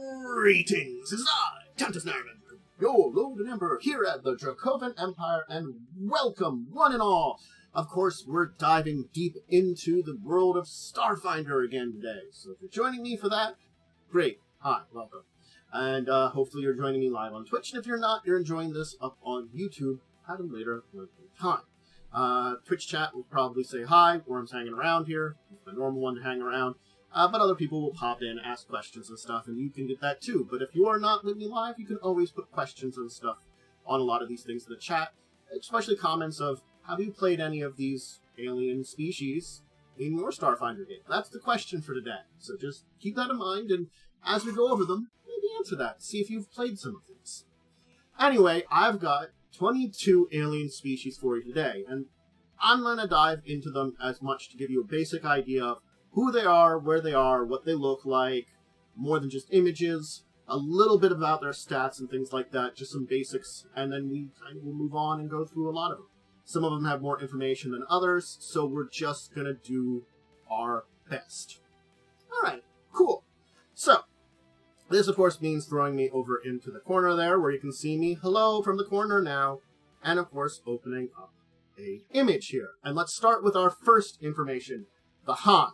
Greetings, it's I, Countess Nerman, your Lord and Emperor here at the Dracovin Empire, and welcome, one and all! Of course, we're diving deep into the world of Starfinder again today, so if you're joining me for that, great, hi, welcome. And hopefully you're joining me live on Twitch, and if you're not, you're enjoying this up on YouTube at a later time. Twitch chat will probably say hi, Worm's hanging around here, it's the normal one to hang around. But other people will pop in, ask questions and stuff, and you can get that too. But if you are not with me live, you can always put questions and stuff on a lot of these things in the chat, especially comments of, have you played any of these alien species in your Starfinder game? That's the question for today. So just keep that in mind, and as we go over them, maybe answer that, see if you've played some of these. Anyway, I've got 22 alien species for you today, and I'm going to dive into them as much to give you a basic idea of who they are, where they are, what they look like, more than just images, a little bit about their stats and things like that, just some basics, and then we kind of will move on and go through a lot of them. Some of them have more information than others, so we're just going to do our best. Alright, cool. So, this of course means throwing me over into the corner there, where you can see me, hello, from the corner now, and of course opening up a image here. And let's start with our first information, the Haan.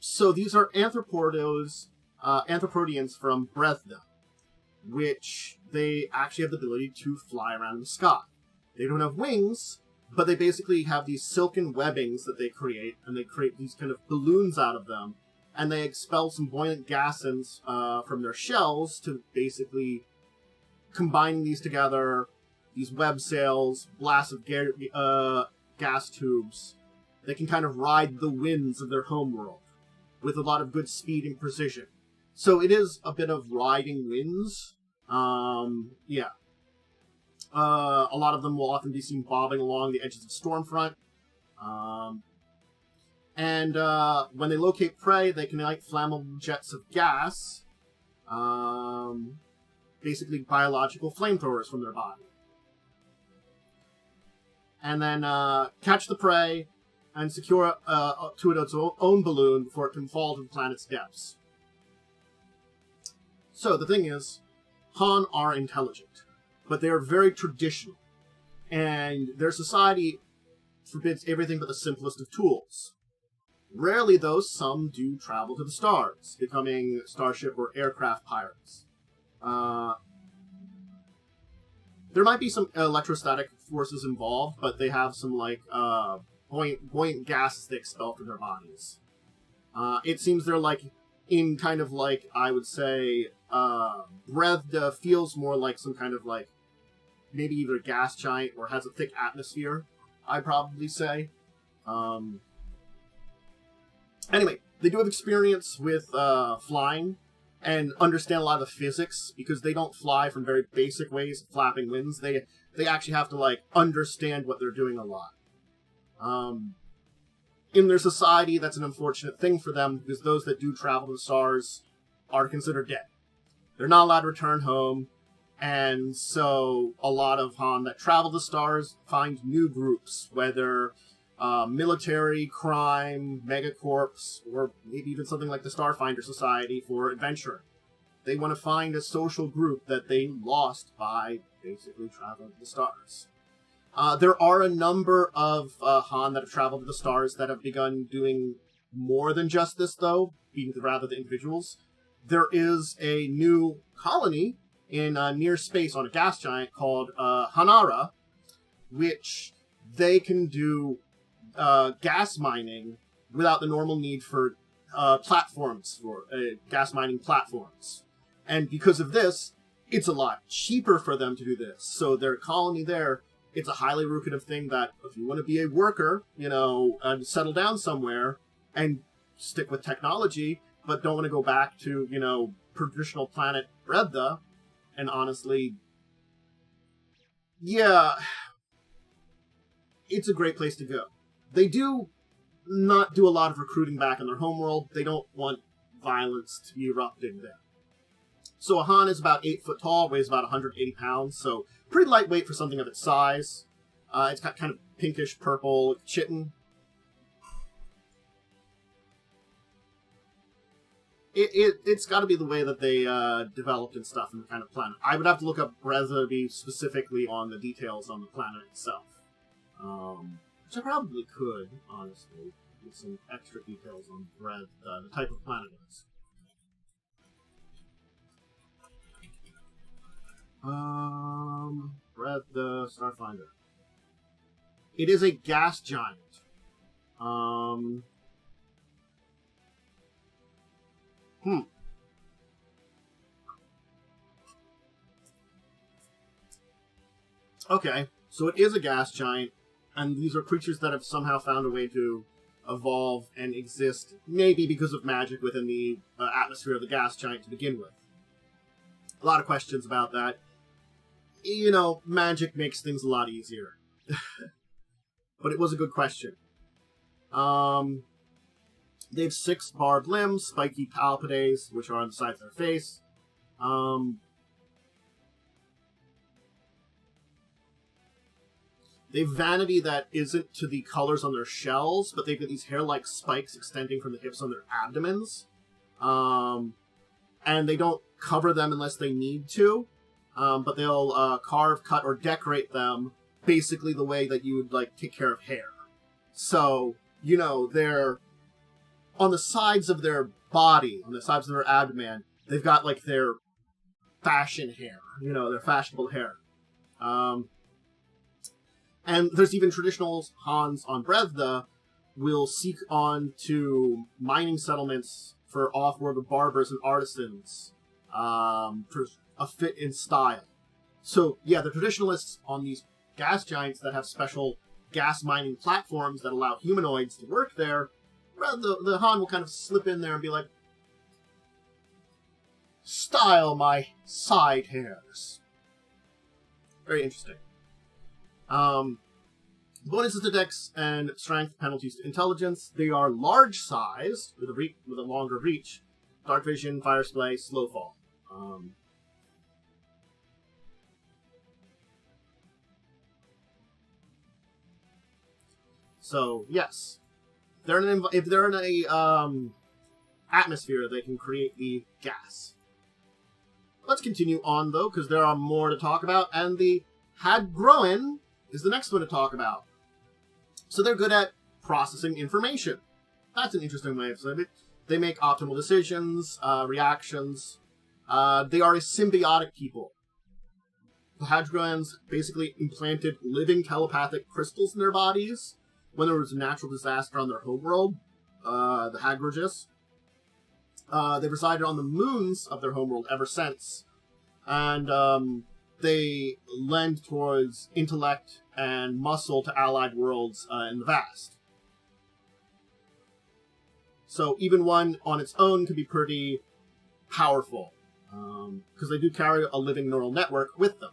So these are anthropodians from Brethda, which they actually have the ability to fly around the sky. They don't have wings, but they basically have these silken webbings that they create, and they create these kind of balloons out of them, and they expel some buoyant gases from their shells to basically combine these together, these web sails, blasts of gas tubes. They can kind of ride the winds of their homeworld with a lot of good speed and precision. So it is a bit of riding winds. Yeah. A lot of them will often be seen bobbing along the edges of Stormfront. And when they locate prey, they can ignite flammable jets of gas. Basically biological flamethrowers from their body. And then catch the prey and secure to its own balloon before it can fall to the planet's depths. So, the thing is, Haan are intelligent, but they are very traditional, and their society forbids everything but the simplest of tools. Rarely, though, some do travel to the stars, becoming starship or aircraft pirates. There might be some electrostatic forces involved, but they have some, like, buoyant gases they expel from their bodies. It seems they're like, in kind of like, I would say, Brethda feels more like some kind of like, maybe either a gas giant or has a thick atmosphere, I'd probably say. Anyway, they do have experience with flying and understand a lot of the physics, because they don't fly from very basic ways of flapping wings. They actually have to, like, understand what they're doing a lot. In their society, that's an unfortunate thing for them, because those that do travel to the stars are considered dead. They're not allowed to return home, and so a lot of Haan that travel to the stars find new groups, whether military, crime, megacorps, or maybe even something like the Starfinder Society for adventuring. They want to find a social group that they lost by basically traveling to the stars. There are a number of Haan that have traveled to the stars that have begun doing more than just this, though, being rather the individuals. There is a new colony in near space on a gas giant called Hanara, which they can do gas mining without the normal need for platforms, for gas mining platforms. And because of this, it's a lot cheaper for them to do this. So their colony there, it's a highly lucrative thing that if you want to be a worker, you know, and settle down somewhere and stick with technology, but don't want to go back to, you know, traditional planet Brethda, and honestly, yeah, it's a great place to go. They do not do a lot of recruiting back in their homeworld. They don't want violence to be erupting there. So a Haan is about 8 foot tall, weighs about 180 pounds, so pretty lightweight for something of its size. It's got kind of pinkish purple chitin. It's got to be the way that they developed and stuff and the kind of planet. I would have to look up Breza to be specifically on the details on the planet itself. Which I probably could, honestly. Get some extra details on the type of planet it is. Breth the Starfinder. It is a gas giant. Okay, so it is a gas giant, and these are creatures that have somehow found a way to evolve and exist, maybe because of magic within the atmosphere of the gas giant to begin with. A lot of questions about that. You know, magic makes things a lot easier. But it was a good question. They have 6 barbed limbs, spiky palpitae, which are on the sides of their face. They have vanity that isn't to the colors on their shells, but they've got these hair-like spikes extending from the hips on their abdomens. And they don't cover them unless they need to, but they'll carve, cut, or decorate them basically the way that you would, like, take care of hair. So, you know, they're on the sides of their body, on the sides of their abdomen, they've got, like, their fashion hair, you know, their fashionable hair. And there's even traditional Haans on Brethda will seek on to mining settlements for off-world barbers and artisans for a fit in style. So, yeah, the traditionalists on these gas giants that have special gas mining platforms that allow humanoids to work there, the Haan will kind of slip in there and be like, style my side hairs. Very interesting. Bonuses to dex and strength, penalties to intelligence. They are large sized with a longer reach. Dark vision, fire spray, slow fall. So yes, if they're in a atmosphere, they can create the gas. Let's continue on though, because there are more to talk about, and the Hadrogaan is the next one to talk about. So they're good at processing information. That's an interesting way of saying it. They make optimal decisions, reactions. They are a symbiotic people. The Hadrogaans basically implanted living telepathic crystals in their bodies when there was a natural disaster on their homeworld, the Hagrogis. They resided on the moons of their homeworld ever since. And they lend towards intellect and muscle to allied worlds in the vast. So even one on its own can be pretty powerful, because they do carry a living neural network with them.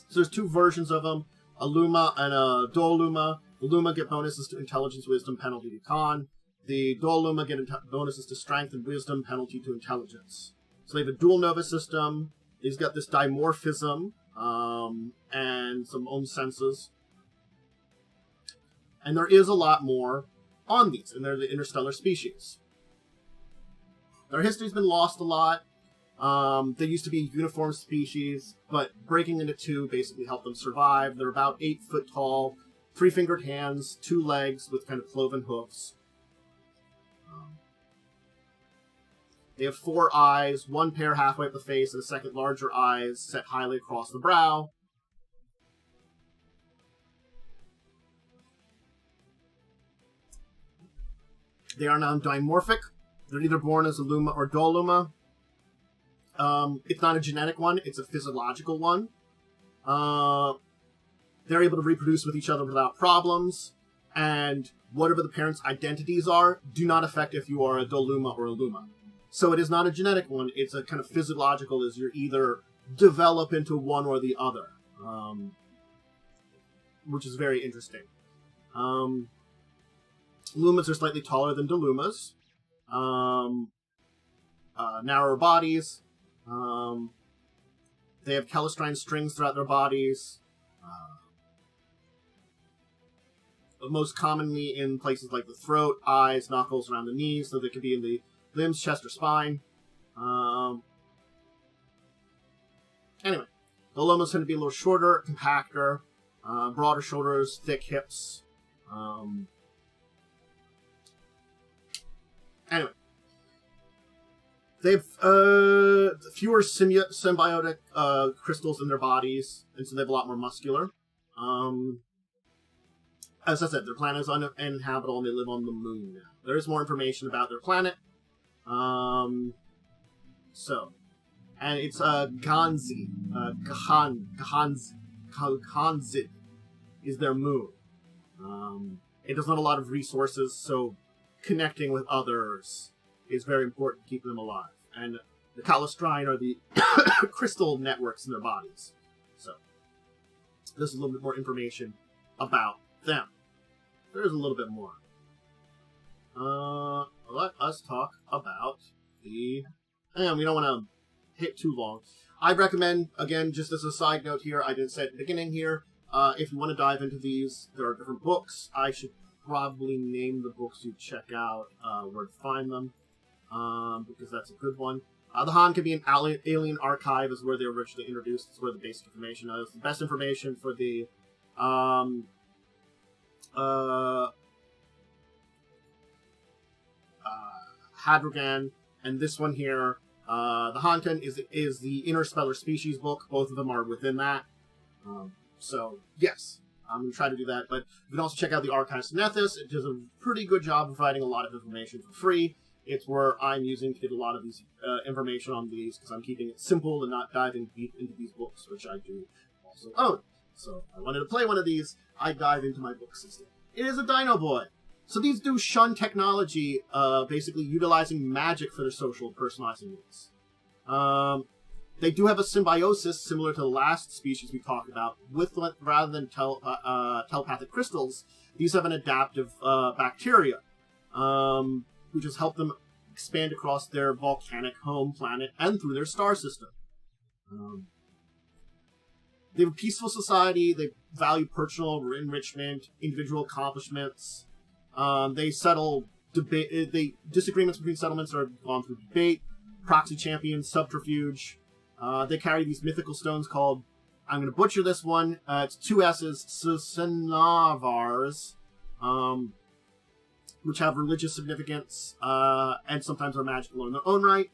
So there's 2 versions of them, a Luma and a Doluma. The Luma get bonuses to intelligence, wisdom, penalty to con. The Doluma get bonuses to strength and wisdom, penalty to intelligence. So they have a dual Nova system. He's got this dimorphism, and some own senses. And there is a lot more on these, and they're the interstellar species. Their history's been lost a lot. They used to be a uniform species, but breaking into 2 basically helped them survive. They're about 8 foot tall, 3-fingered hands, 2 legs with kind of cloven hoofs. They have 4 eyes, 1 pair halfway up the face, and a second larger eyes set highly across the brow. They are now dimorphic. They're either born as a Luma or Doluma. It's not a genetic one, it's a physiological one. They're able to reproduce with each other without problems, and whatever the parents' identities are do not affect if you are a Doluma or a Luma. So it is not a genetic one, it's a kind of physiological, as you're either develop into one or the other, which is very interesting. Lumas are slightly taller than Dolumas, narrower bodies, they have calestrine strings throughout their bodies, most commonly in places like the throat, eyes, knuckles, around the knees, so they could be in the limbs, chest, or spine. Anyway, the Lomos tend to be a little shorter, compactor, broader shoulders, thick hips. Anyway, they have fewer symbiotic crystals in their bodies, and so they have a lot more muscular. As I said, their planet is uninhabitable, and they live on the moon now. There is more information about their planet. And it's Ganzi. Ganzi is their moon. It doesn't have a lot of resources, so connecting with others is very important to keep them alive. And the Kalostrine are the crystal networks in their bodies. So, there's a little bit more information about them. There's a little bit more. Let us talk about the... And we don't want to hit too long. I recommend, again, just as a side note here, I didn't say at the beginning here, if you want to dive into these, there are different books. I should probably name the books you check out, where to find them, because that's a good one. The Haan can be an alien archive, is where they were originally introduced. It's where the basic information is. The best information for the Hadrogaan, and this one here, the Haan is the Interstellar Species book. Both of them are within that. So, yes, I'm going to try to do that. But you can also check out the Archives of Nethys. It does a pretty good job of providing a lot of information for free. It's where I'm using to get a lot of these information on these, because I'm keeping it simple and not diving deep into these books, which I do also own. So if I wanted to play one of these, I dive into my book system. It is a Dino Boy. So these do shun technology, basically utilizing magic for their social and personalizing needs. They do have a symbiosis similar to the last species we talked about. With rather than telepathic crystals, these have an adaptive bacteria, which has helped them expand across their volcanic home planet and through their star system. They have a peaceful society. They value personal enrichment, individual accomplishments. They settle disagreements between settlements are gone through debate, proxy champions, subterfuge. They carry these mythical stones called, I'm going to butcher this one, it's 2 S's, Susanavars, which have religious significance, and sometimes are magical in their own right.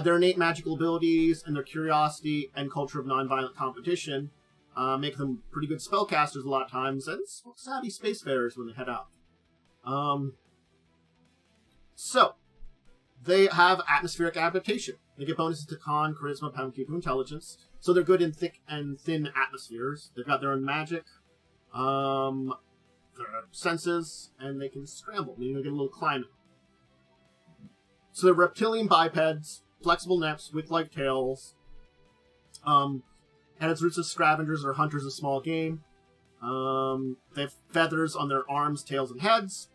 Their innate magical abilities and their curiosity and culture of nonviolent competition make them pretty good spellcasters a lot of times, and savvy spacefarers when they head out. So, they have atmospheric adaptation. They get bonuses to con, charisma, penalty to intelligence, so they're good in thick and thin atmospheres. They've got their own magic, their senses, and they can scramble, meaning they get a little climate. So they're reptilian bipeds, flexible necks with like tails, and its roots of scavengers or hunters of small game. They have feathers on their arms, tails, and heads,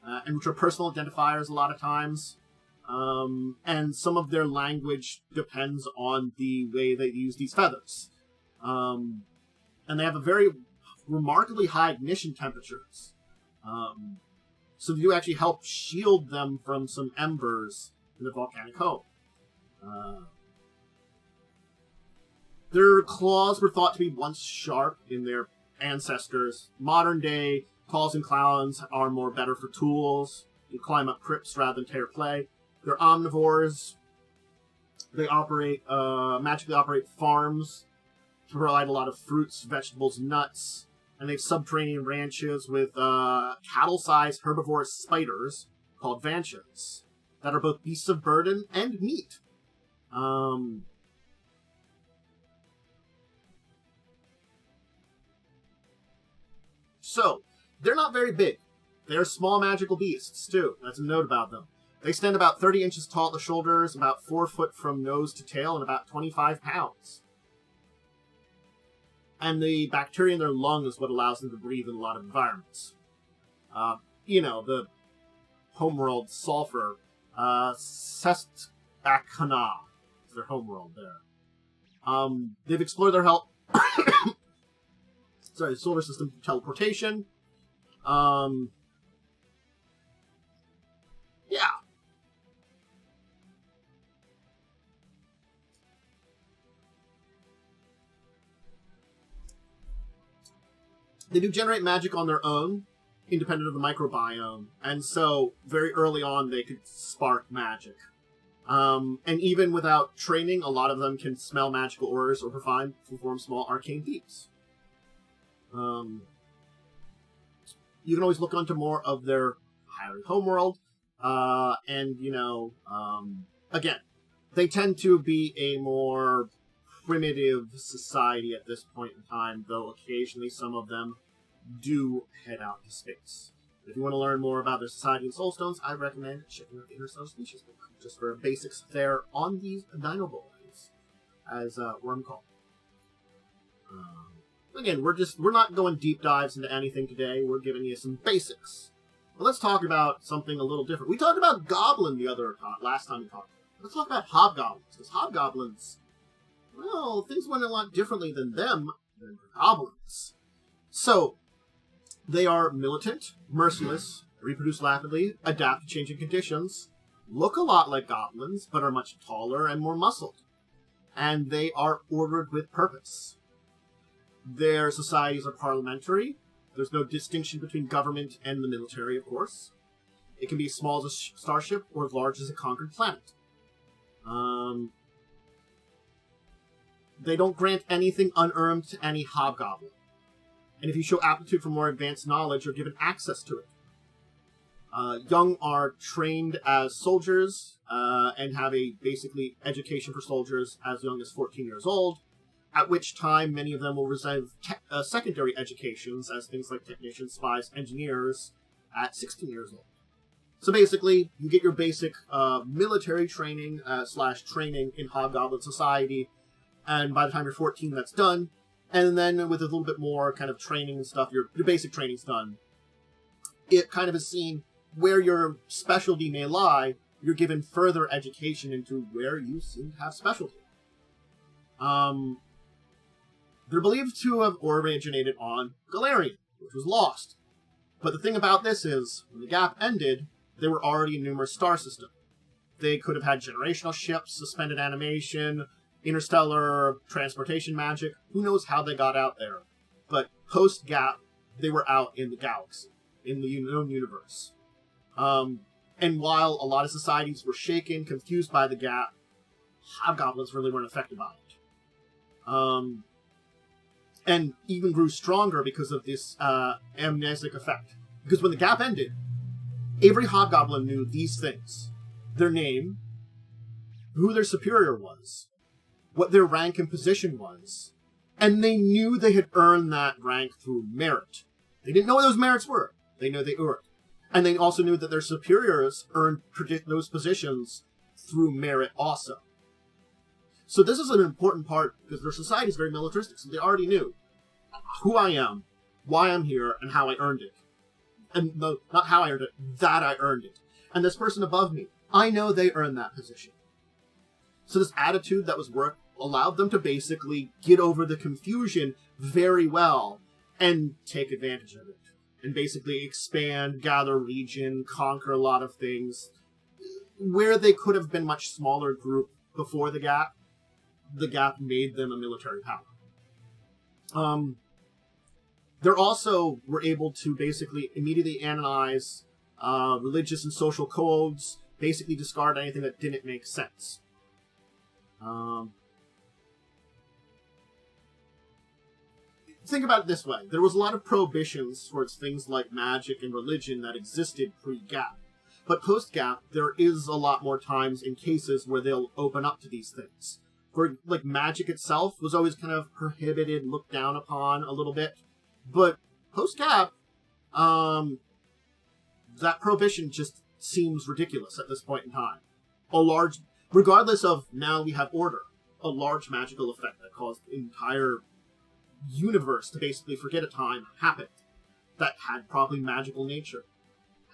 and which are personal identifiers a lot of times. And some of their language depends on the way they use these feathers. And they have a very remarkably high ignition temperatures. So they do actually help shield them from some embers in the volcanic home. Their claws were thought to be once sharp in their ancestors. Modern day claws and clowns are more better for tools. You climb up crypts rather than tear clay. They're omnivores. They magically operate farms to provide a lot of fruits, vegetables, nuts. And they have subterranean ranches with cattle-sized herbivorous spiders called vanchas that are both beasts of burden and meat. So, they're not very big. They're small magical beasts, too. That's a note about them. They stand about 30 inches tall at the shoulders, about 4 foot from nose to tail, and about 25 pounds. And the bacteria in their lung is what allows them to breathe in a lot of environments. The homeworld sulfur, Sestbakana is their homeworld there. They've explored their solar system teleportation. They do generate magic on their own, independent of the microbiome, and so very early on they could spark magic. And even without training, a lot of them can smell magical auras or perform small arcane feats. You can always look onto more of their higher homeworld, and, again, they tend to be a more primitive society at this point in time, though occasionally some of them do head out to space. If you want to learn more about their society and soulstones, I recommend checking out the Inner Soul Species book, just for basics there on these dino boys, as Worm called. Again, we're not going deep dives into anything today. We're giving you some basics. But let's talk about something a little different. We talked about Goblin last time we talked. Let's talk about Hobgoblins, because Hobgoblins, well, things went a lot differently than Goblins. So, they are militant, merciless, reproduce rapidly, adapt to changing conditions, look a lot like goblins, but are much taller and more muscled. And they are ordered with purpose. Their societies are parliamentary. There's no distinction between government and the military, of course. It can be as small as a starship or as large as a conquered planet. They don't grant anything unearned to any hobgoblin. And if you show aptitude for more advanced knowledge, you're given access to it. Young are trained as soldiers and have a basically education for soldiers as young as 14 years old, at which time many of them will receive secondary educations as things like technicians, spies, engineers at 16 years old. So basically, you get your basic military training / training in Hobgoblin society, and by the time you're 14, that's done. And then with a little bit more kind of training and stuff, your basic training's done. It kind of is seen where your specialty may lie. You're given further education into where you seem to have specialty. They're believed to have originated on Galarian, which was lost. But the thing about this is, when the gap ended, they were already a numerous star system. They could have had generational ships, suspended animation, interstellar transportation magic. Who knows how they got out there? But post-gap, they were out in the galaxy, in the known universe. And while a lot of societies were shaken, confused by the gap, hobgoblins really weren't affected by it. And even grew stronger because of this amnesic effect. Because when the gap ended, every hobgoblin knew these things. Their name, who their superior was, what their rank and position was, and they knew they had earned that rank through merit. They didn't know what those merits were. They knew they earned. And they also knew that their superiors earned those positions through merit also. So this is an important part, because their society is very militaristic, so they already knew who I am, why I'm here, and how I earned it. And no, not how I earned it, that I earned it. And this person above me, I know they earned that position. So this attitude that was work allowed them to basically get over the confusion very well and take advantage of it. And basically expand, gather region, conquer a lot of things. Where they could have been much smaller group before the gap made them a military power. They also were able to basically immediately analyze religious and social codes, basically discard anything that didn't make sense. Think about it this way. There was a lot of prohibitions towards things like magic and religion that existed pre-gap. But post-gap, there is a lot more times in cases where they'll open up to these things. For, like, magic itself was always kind of prohibited, looked down upon a little bit. But post-gap, that prohibition just seems ridiculous at this point in time. Regardless of now we have order, a large magical effect that caused the entire universe to basically forget a time happened that had probably magical nature.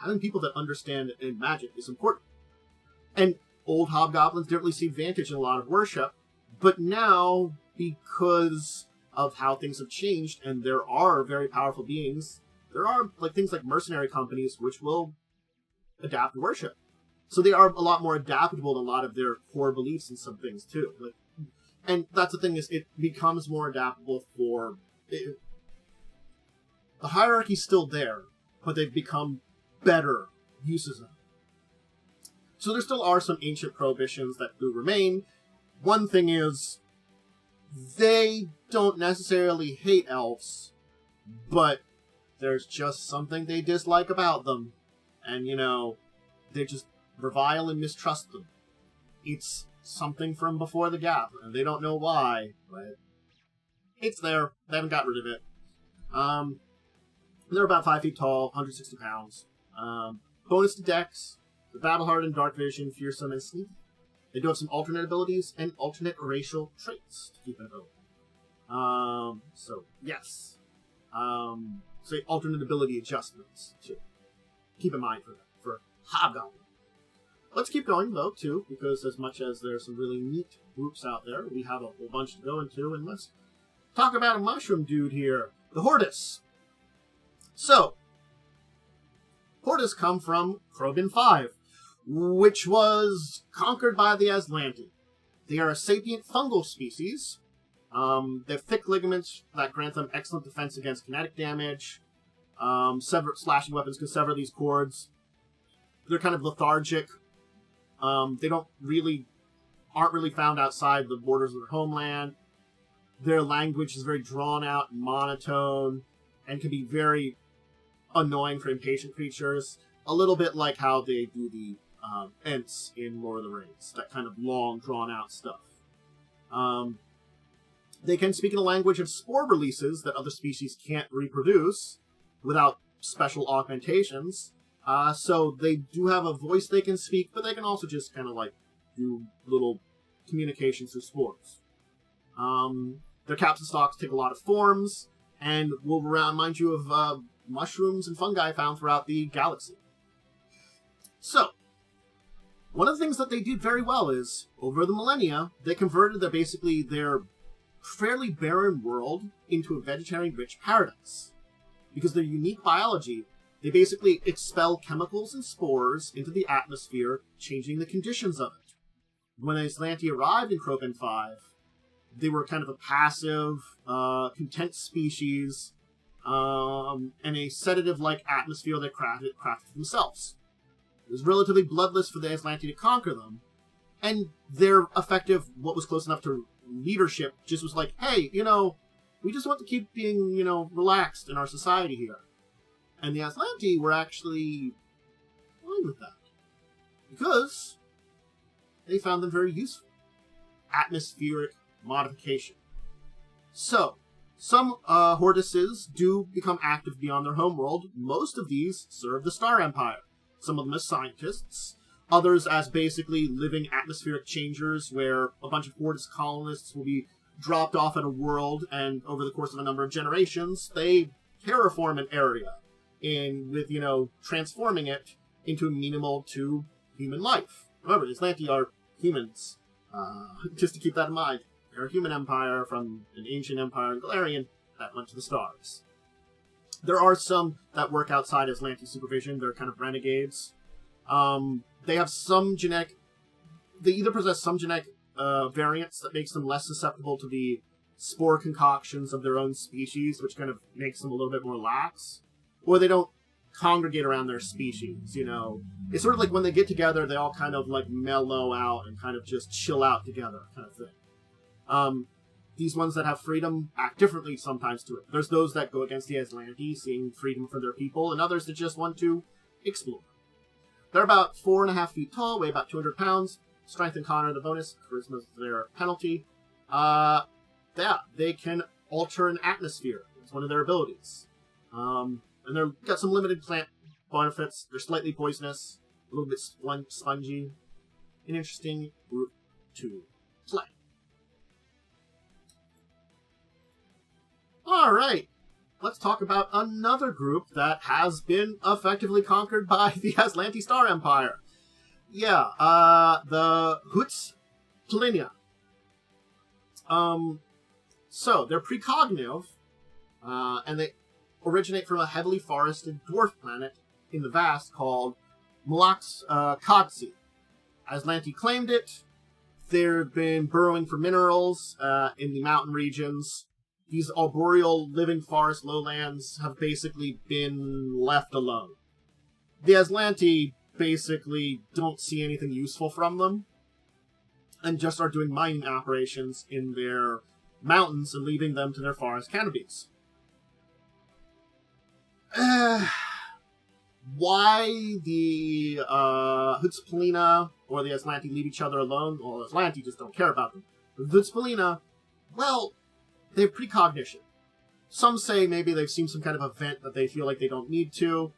Having people that understand in magic is important. And old hobgoblins didn't really see advantage in a lot of worship, but now, because of how things have changed, and there are very powerful beings, there are things like mercenary companies which will adapt worship. So they are a lot more adaptable to a lot of their core beliefs in some things too. And that's the thing, is it becomes more adaptable for the hierarchy's still there, but they've become better uses of it. So there still are some ancient prohibitions that do remain. One thing is, they don't necessarily hate elves, but there's just something they dislike about them. And, they just revile and mistrust them. It's something from before the gap, and they don't know why, but it's there. They haven't got rid of it. They're about 5 feet tall, 160 pounds. Bonus to Dex, the battle-hardened, dark vision, fearsome, and sneaky. They do have some alternate abilities and alternate racial traits to keep in vogue. So, yes. So alternate ability adjustments, too. Keep in mind for that, for Hobgoblin. Let's keep going, though, too, because as much as there's some really neat groups out there, we have a whole bunch to go into, and let's talk about a mushroom dude here, the Hortus. So, Hortus come from Krobin 5, which was conquered by the Aslanti. They are a sapient fungal species. They have thick ligaments that grant them excellent defense against kinetic damage. Slashing weapons can sever these cords. They're kind of lethargic. They aren't really found outside the borders of their homeland. Their language is very drawn out and monotone, and can be very annoying for impatient creatures. A little bit like how they do the Ents in Lord of the Rings. That kind of long, drawn out stuff. They can speak in a language of spore releases that other species can't reproduce without special augmentations. So they do have a voice they can speak, but they can also just kind of do little communications through spores. Their caps and stalks take a lot of forms, and will remind you of mushrooms and fungi found throughout the galaxy. So, one of the things that they did very well is, over the millennia, they converted their fairly barren world into a vegetarian-rich paradise. Because their unique biology, they basically expel chemicals and spores into the atmosphere, changing the conditions of it. When Aslanti arrived in Krobin 5, they were kind of a passive, content species, and a sedative-like atmosphere they crafted themselves. It was relatively bloodless for the Aslanti to conquer them, and their effective, what was close enough to leadership, just was like, hey, we just want to keep being, relaxed in our society here. And the Aslanti were actually fine with that. Because they found them very useful. Atmospheric modification. So, some Hortuses do become active beyond their homeworld. Most of these serve the Star Empire. Some of them as scientists. Others as basically living atmospheric changers, where a bunch of Hortus colonists will be dropped off at a world, and over the course of a number of generations, they terraform an area with transforming it into amenable to human life. Remember, the Aslanti are humans. Just to keep that in mind. They're a human empire from an ancient empire in Galarian that went to the stars. There are some that work outside Aslanti supervision. They're kind of renegades. They have some genetic... They either possess some genetic variants that makes them less susceptible to the spore concoctions of their own species, which kind of makes them a little bit more lax. Or they don't congregate around their species, It's sort of like when they get together, they all kind of mellow out and kind of just chill out together kind of thing. These ones that have freedom act differently sometimes to it. There's those that go against the Aslanti, seeing freedom for their people, and others that just want to explore. They're about 4.5 feet tall, weigh about 200 pounds. Strength and con are the bonus, charisma is their penalty. They can alter an atmosphere. It's one of their abilities. And they've got some limited plant benefits. They're slightly poisonous, a little bit spongy. An interesting group to play. Alright, let's talk about another group that has been effectively conquered by the Aslanti Star Empire. Yeah, the Huitz'plina. So, they're precognitive, and they originate from a heavily forested dwarf planet in the vast called Mulax Kadsi. Aslanti claimed it. They've been burrowing for minerals in the mountain regions. these arboreal living forest lowlands have basically been left alone. The Aslanti basically don't see anything useful from them, and just are doing mining operations in their mountains and leaving them to their forest canopies. Why the Huitz'plina or the Aslanti leave each other alone? Well, the Aslanti just don't care about them. The Huitz'plina, well, they have precognition. Some say maybe they've seen some kind of event that they feel like they don't need to.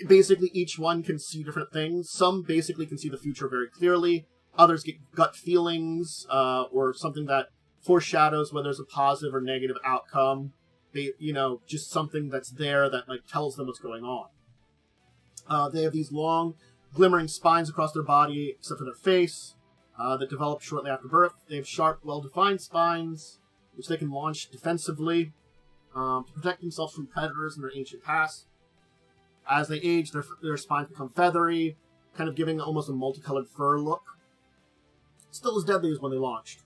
Basically, each one can see different things. Some basically can see the future very clearly. Others get gut feelings, or something that foreshadows whether there's a positive or negative outcome. They, just something that's there that tells them what's going on. They have these long, glimmering spines across their body, except for their face, that develop shortly after birth. They have sharp, well-defined spines, which they can launch defensively to protect themselves from predators in their ancient past. As they age, their spines become feathery, kind of giving almost a multicolored fur look. Still as deadly as when they launched.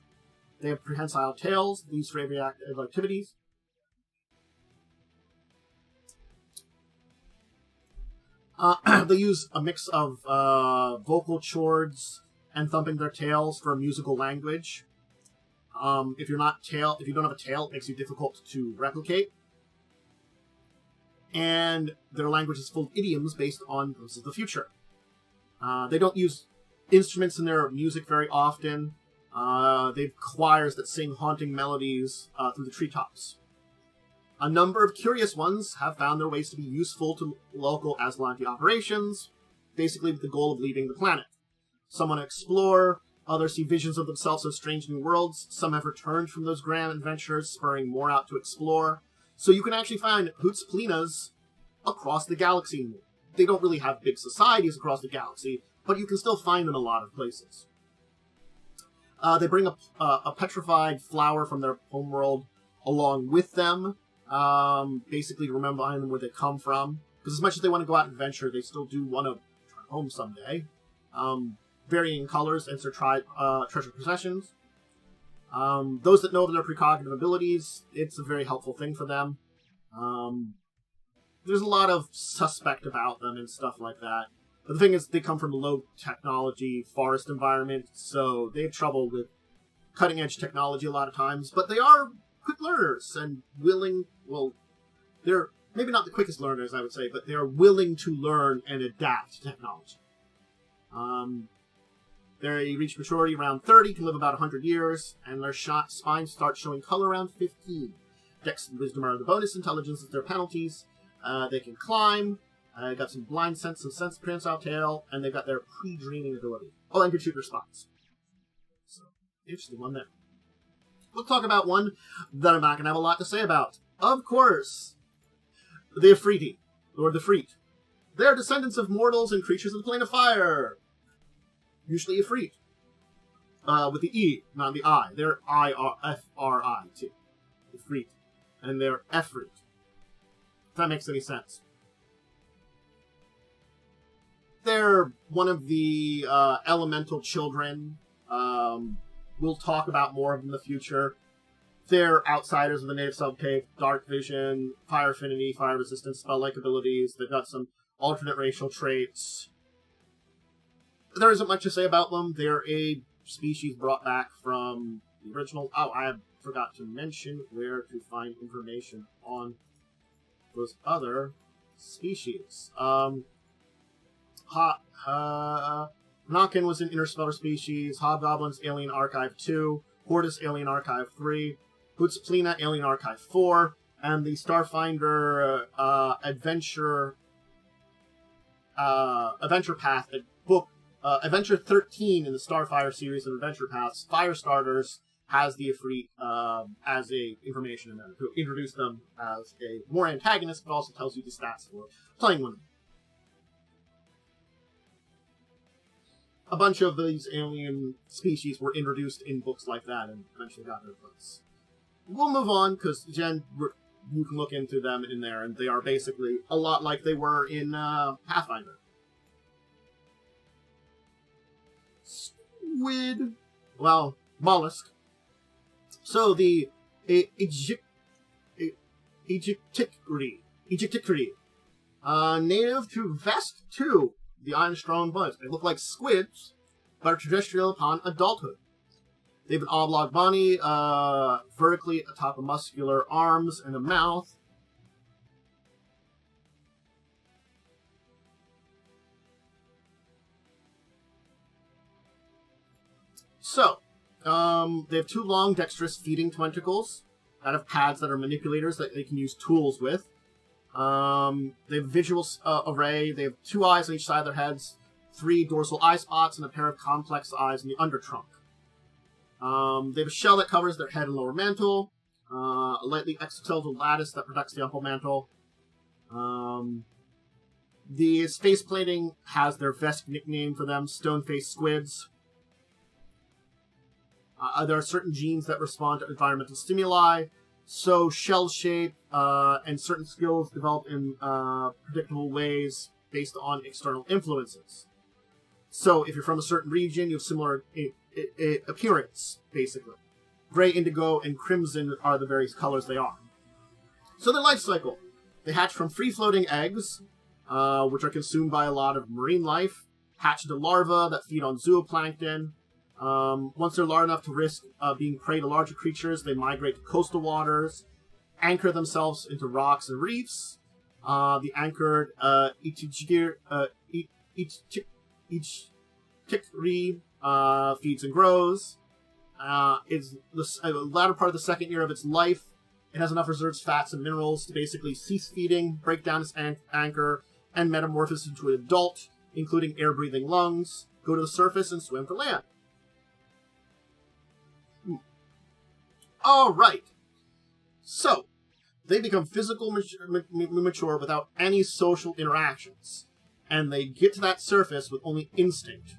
They have prehensile tails, used for radioactive activities. They use a mix of vocal chords and thumping their tails for a musical language. If you don't have a tail, it makes you difficult to replicate. And their language is full of idioms based on glimpses of the future. They don't use instruments in their music very often. They have choirs that sing haunting melodies through the treetops. A number of curious ones have found their ways to be useful to local Aslanti operations, basically with the goal of leaving the planet. Some want to explore, others see visions of themselves as strange new worlds, some have returned from those grand adventures, spurring more out to explore. So you can actually find Huitz'plinas across the galaxy. They don't really have big societies across the galaxy, but you can still find them in a lot of places. They bring a petrified flower from their homeworld along with them, basically remembering them where they come from. Because as much as they want to go out and adventure, they still do want to return home someday. Varying colors and their treasure possessions. Those that know of their precognitive abilities, it's a very helpful thing for them. There's a lot of suspect about them and stuff like that. But the thing is, they come from a low-technology forest environment, so they have trouble with cutting-edge technology a lot of times. But they are quick learners and willing, they're maybe not the quickest learners, I would say, but they are willing to learn and adapt to technology. They reach maturity around 30, can live about 100 years, and their spines start showing color around 15. Dex and Wisdom are the bonus, intelligence is their penalties. They can climb, got some blind sense, some sense prehensile tail, and they've got their pre-dreaming ability. Oh, and can shoot their spots. So, interesting one there. We'll talk about one that I'm not going to have a lot to say about. Of course, the Ifriti, or the Ifrit. They are descendants of mortals and creatures of the plane of fire. Usually Ifrit. With the E, not the I. They're I-F-R-I, too. Ifrit. And they're Ifrit. If that makes any sense. They're one of the elemental children. We'll talk about more of them in the future. They're outsiders of the native subcave, dark vision, fire affinity, fire resistance, spell-like abilities. They've got some alternate racial traits. There isn't much to say about them. They're a species brought back from the original... Oh, I forgot to mention where to find information on those other species. Hanakan was an interstellar species. Hobgoblin's Alien Archive 2. Hortus Alien Archive 3. Huitz'plina Alien Archive 4. And the Starfinder Adventure Path book. Adventure 13 in the Starfire series of Adventure Paths. Firestarters has the Ifrit as a information in there to introduce them as a more antagonist, but also tells you the stats for playing one of them. A bunch of these alien species were introduced in books like that and eventually got their books. We'll move on, because, Jen, you can look into them in there, and they are basically a lot like they were in Pathfinder. Squid. Well, mollusk. So the Ijtikri. Native to Vesk 2, the Ironstone buds. They look like squids, but are terrestrial upon adulthood. They have an oblong body, vertically atop of muscular arms and a mouth. So, they have 2 long, dexterous feeding tentacles that have pads that are manipulators that they can use tools with. They have visual array. They have 2 eyes on each side of their heads, 3 dorsal eye spots, and a pair of complex eyes in the undertrunk. They have a shell that covers their head and lower mantle, a lightly exoskeletal lattice that protects the upper mantle. The face plating has their Vesk nickname for them, stone-faced squids. There are certain genes that respond to environmental stimuli, so shell shape and certain skills develop in predictable ways based on external influences. So if you're from a certain region, you have similar appearance, basically. Gray, indigo, and crimson are the various colors they are. So their life cycle. They hatch from free-floating eggs, which are consumed by a lot of marine life, hatch into larvae that feed on zooplankton. Once they're large enough to risk being prey to larger creatures, they migrate to coastal waters, anchor themselves into rocks and reefs. The anchored Ijtikri feeds and grows. Is the latter part of the second year of its life. It has enough reserves, fats, and minerals to basically cease feeding, break down its anchor, and metamorphose into an adult, including air-breathing lungs, go to the surface, and swim for land. Alright. So, they become physical mature without any social interactions. And they get to that surface with only instinct.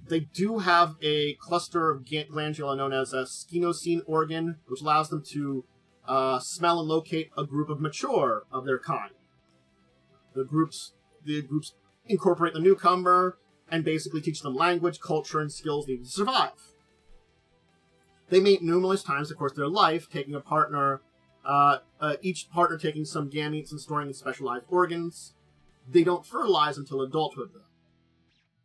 They do have a cluster of glandula known as a skenosine organ, which allows them to smell and locate a group of mature of their kind. The groups incorporate the newcomer and basically teach them language, culture, and skills needed to survive. They mate numerous times, of course, their life, taking a partner, each partner taking some gametes and storing in specialized organs. They don't fertilize until adulthood, though.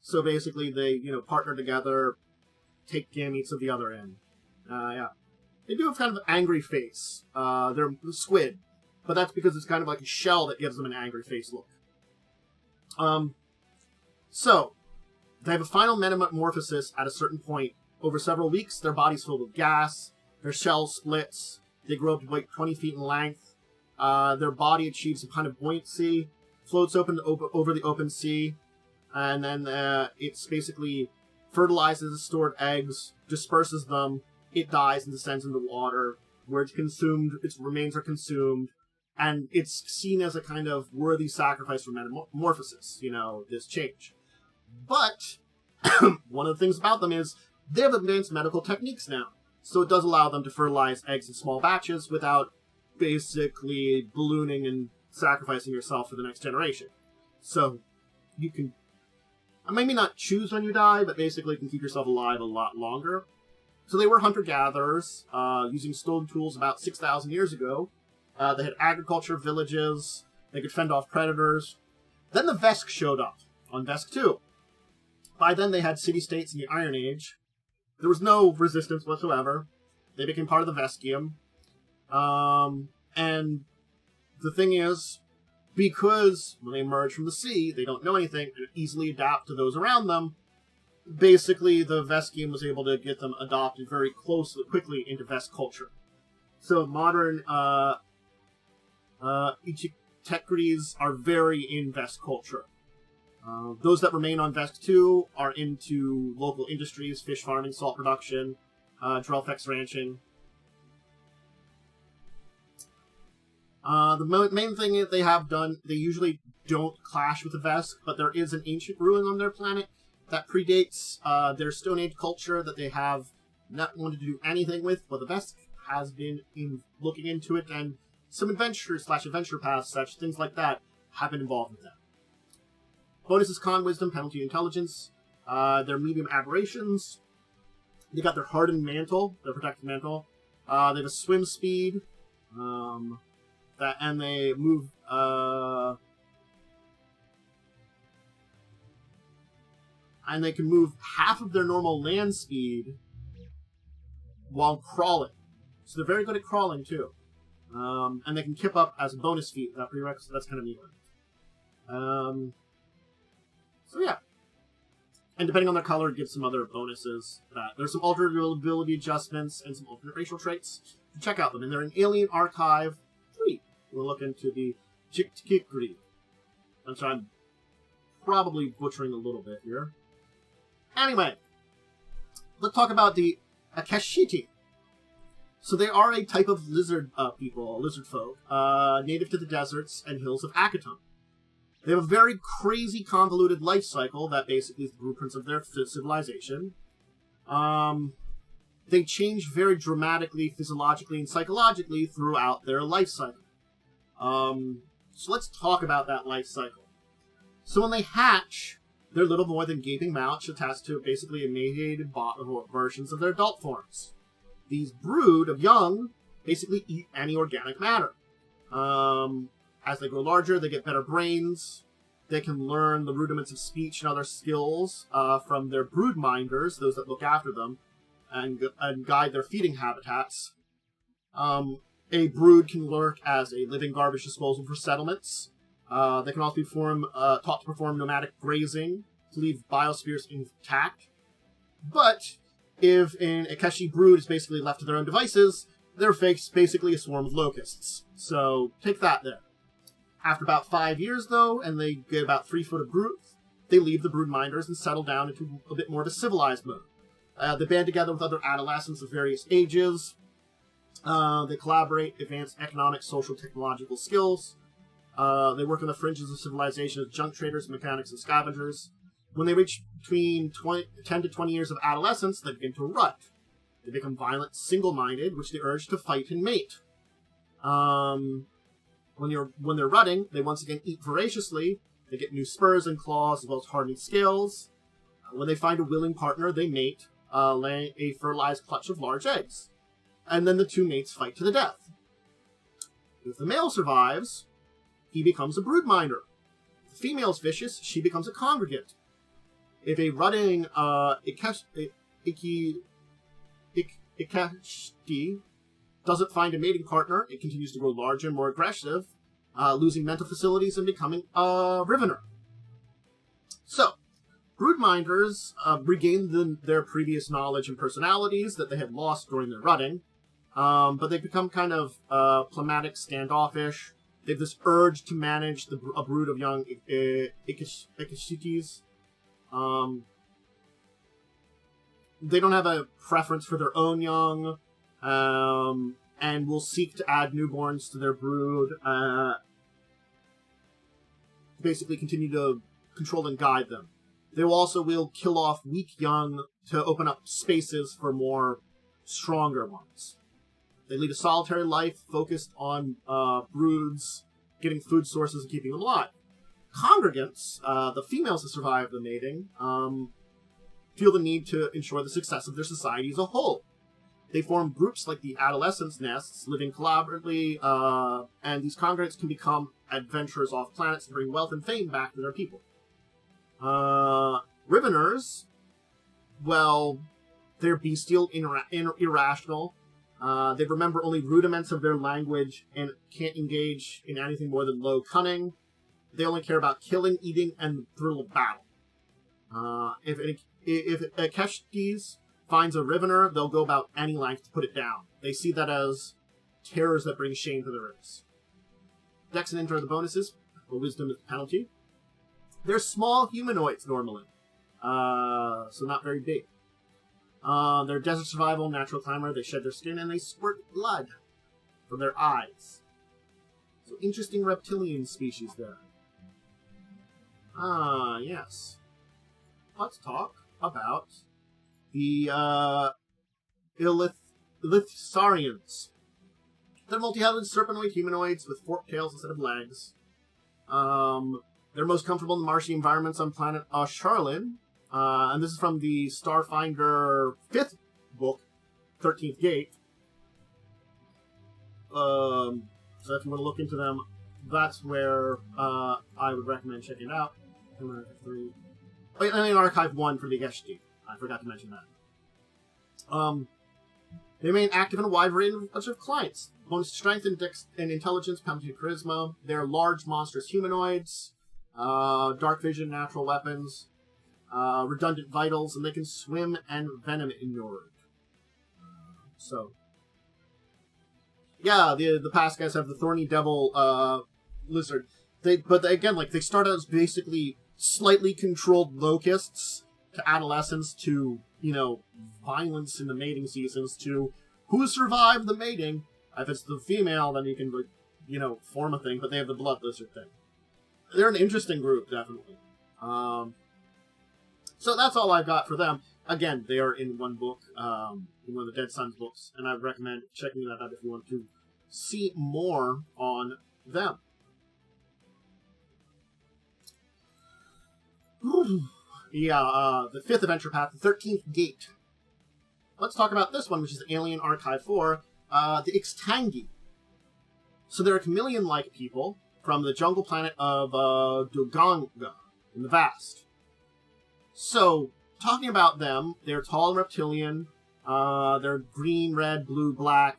So basically, they, partner together, take gametes of the other end. Yeah. They do have kind of an angry face. They're a squid, but that's because it's kind of like a shell that gives them an angry face look. So, they have a final metamorphosis at a certain point. Over several weeks, their body's filled with gas, their shell splits, they grow up to like 20 feet in length, their body achieves a kind of buoyancy, floats over the open sea, and then it's basically fertilizes stored eggs, disperses them, it dies and descends into water, where it's consumed, its remains are consumed, and it's seen as a kind of worthy sacrifice for metamorphosis, this change. But, one of the things about them is, they have advanced medical techniques now, so it does allow them to fertilize eggs in small batches without basically ballooning and sacrificing yourself for the next generation. So, you can maybe not choose when you die, but basically can keep yourself alive a lot longer. So they were hunter-gatherers, using stone tools about 6,000 years ago. They had agriculture villages, they could fend off predators. Then the Vesk showed up, on Vesk 2. By then they had city-states in the Iron Age. There was no resistance whatsoever. They became part of the Veskium. And the thing is, because when they emerge from the sea, they don't know anything and easily adapt to those around them, basically the Veskium was able to get them adopted very quickly into Vesk culture. So modern Ijtikris are very in Vesk culture. Those that remain on Vesk 2 are into local industries, fish farming, salt production, Drelfex ranching. The main thing that they have done, they usually don't clash with the Vesk, but there is an ancient ruin on their planet that predates their Stone Age culture that they have not wanted to do anything with, but the Vesk has been looking into it, and some adventure paths, such things like that, have been involved with them. Bonus is con, wisdom, penalty, intelligence. They're medium aberrations. They got their hardened mantle, their protective mantle. They have a swim speed. And they move. And they can move half of their normal land speed while crawling. So they're very good at crawling too. And they can kip up as a bonus feat without prerequisite. That's kind of neat. So yeah. And depending on their color, it gives some other bonuses. There's some alternate ability adjustments and some alternate racial traits. Check out them. And they're in Alien Archive 3. We'll look into the Ijtikri. I'm sorry, I'm probably butchering a little bit here. Anyway, let's talk about the Ikeshiti. So they are a type of lizard lizard folk, native to the deserts and hills of Akaton. They have a very crazy, convoluted life cycle that basically is the blueprints of their civilization. They change very dramatically, physiologically, and psychologically throughout their life cycle. So let's talk about that life cycle. So when they hatch, they're little more than gaping mouths attached to basically emaciated versions of their adult forms. These brood of young basically eat any organic matter. As they grow larger, they get better brains. They can learn the rudiments of speech and other skills from their brood minders, those that look after them, and guide their feeding habitats. A brood can lurk as a living garbage disposal for settlements. They can also be taught to perform nomadic grazing to leave biospheres intact. But if an Ikeshi brood is basically left to their own devices, they're basically a swarm of locusts. So take that there. After about 5 years, though, and they get about 3 foot of growth, they leave the broodminders and settle down into a bit more of a civilized mode. They band together with other adolescents of various ages. They collaborate, advance economic, social, technological skills. They work on the fringes of civilization as junk traders, mechanics, and scavengers. When they reach between 10 to 20 years of adolescence, they begin to rut. They become violent, single-minded, which they urge to fight and mate. When they're rutting, they once again eat voraciously. They get new spurs and claws, as well as hardening scales. When they find a willing partner, they mate, laying a fertilized clutch of large eggs. And then the two mates fight to the death. If the male survives, he becomes a broodminder. If the female's vicious, she becomes a congregant. If a rutting Ikeshiti doesn't find a mating partner, it continues to grow larger and more aggressive, losing mental facilities and becoming a Rivener. So, broodminders regain their previous knowledge and personalities that they had lost during their rutting, but they become kind of phlegmatic, standoffish. They have this urge to manage a brood of young Ikeshitis. They don't have a preference for their own young, and will seek to add newborns to their brood, basically continue to control and guide them. They will kill off weak young to open up spaces for more stronger ones. They lead a solitary life focused on broods, getting food sources and keeping them alive. Congregants, the females that survive the mating, feel the need to ensure the success of their society as a whole. They form groups like the Adolescents' Nests, living collaboratively, and these congregants can become adventurers off planets and bring wealth and fame back to their people. Riveners, well, they're bestial, irrational. They remember only rudiments of their language and can't engage in anything more than low cunning. They only care about killing, eating, and the thrill of battle. If a Keshtis finds a Rivener, they'll go about any length to put it down. They see that as terrors that bring shame to the race. Dex and Int are the bonuses, or Wisdom is the penalty. They're small humanoids normally, so not very big. They're desert survival, natural climber. They shed their skin and they squirt blood from their eyes. So interesting reptilian species there. Yes. Let's talk about the Ilthisarians. They're multi-headed serpentoid humanoids with forked tails instead of legs. They're most comfortable in the marshy environments on planet Charlin. And this is from the Starfinder 5th book, 13th Gate. So if you want to look into them, that's where I would recommend checking it out. And then Archive 1 for the Ikeshiti. I forgot to mention that. They remain active in a wide range of clients. Bonus strength and intelligence, competent charisma. They're large, monstrous humanoids. Dark vision, natural weapons. Redundant vitals, and they can swim and venom inured. So, yeah, the past guys have the Thorny Devil Lizard. They start out as basically slightly controlled locusts to adolescence to, violence in the mating seasons to who survived the mating. If it's the female, then you can, form a thing, but they have the blood lizard thing. They're an interesting group, definitely. So that's all I've got for them. Again, they are in one book, in one of the Dead Sons books, and I would recommend checking that out if you want to see more on them. Yeah, the 5th adventure path, the 13th Gate. Let's talk about this one, which is Alien Archive 4, the Ixtangi. So they're a chameleon-like people from the jungle planet of Doganga in the Vast. So, talking about them, they're tall and reptilian. They're green, red, blue, black.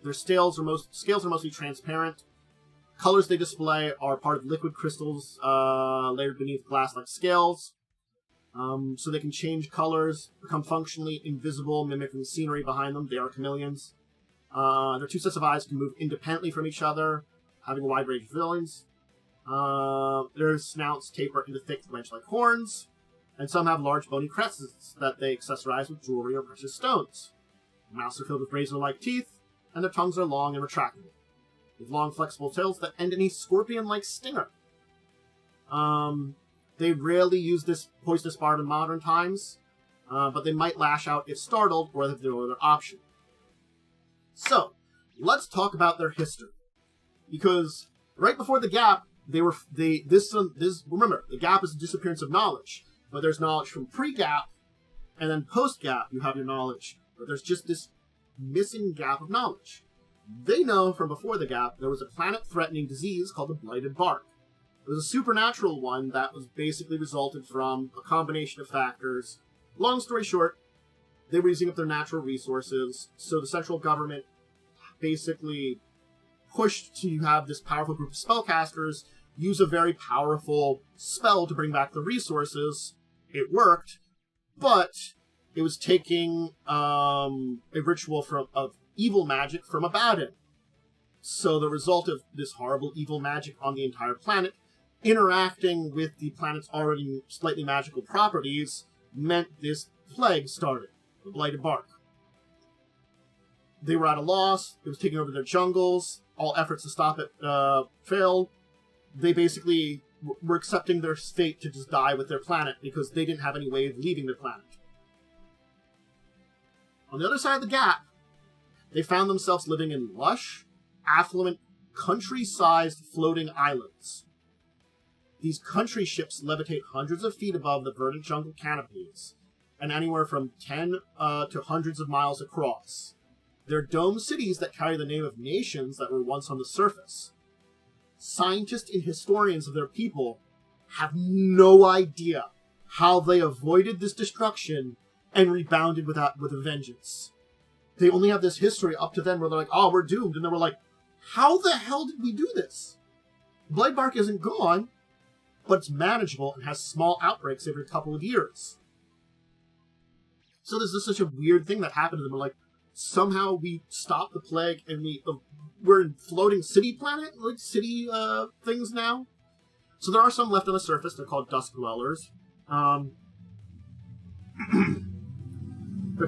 Their scales are mostly transparent. Colors they display are part of liquid crystals layered beneath glass-like scales. So they can change colors, become functionally invisible, mimicking the scenery behind them. They are chameleons. Their two sets of eyes can move independently from each other, having a wide range of feelings. Their snouts taper into thick wedge-like horns, and some have large bony crests that they accessorize with jewelry or precious stones. Their mouths are filled with razor-like teeth, and their tongues are long and retractable, with long flexible tails that end in a scorpion-like stinger. They rarely use this poisonous barb in modern times, but they might lash out if startled or if there are other option. So, let's talk about their history. Because right before the gap, remember, the gap is the disappearance of knowledge. But there's knowledge from pre-gap, and then post-gap you have your knowledge. But there's just this missing gap of knowledge. They know from before the gap there was a planet-threatening disease called the Blighted Bark. It was a supernatural one that was basically resulted from a combination of factors. Long story short, they were using up their natural resources, so the central government basically pushed to have this powerful group of spellcasters use a very powerful spell to bring back the resources. It worked, but it was taking a ritual of evil magic from Abaddon. So the result of this horrible evil magic on the entire planet interacting with the planet's already slightly magical properties meant this plague started, the Blighted Bark. They were at a loss. It was taking over their jungles. All efforts to stop it failed. They basically were accepting their fate to just die with their planet because they didn't have any way of leaving their planet. On the other side of the gap, they found themselves living in lush, affluent, country-sized floating islands. These country ships levitate hundreds of feet above the verdant jungle canopies, and anywhere from 10 to hundreds of miles across. They're domed cities that carry the name of nations that were once on the surface. Scientists and historians of their people have no idea how they avoided this destruction and rebounded with a vengeance. They only have this history up to then where they're like, oh, we're doomed. And they were like, how the hell did we do this? Blighted Bark isn't gone, but it's manageable and has small outbreaks every couple of years. So this is such a weird thing that happened to them. We're like, somehow we stopped the plague and we're in floating city planet, like city things now. So there are some left on the surface. They're called Dusk Dwellers. They're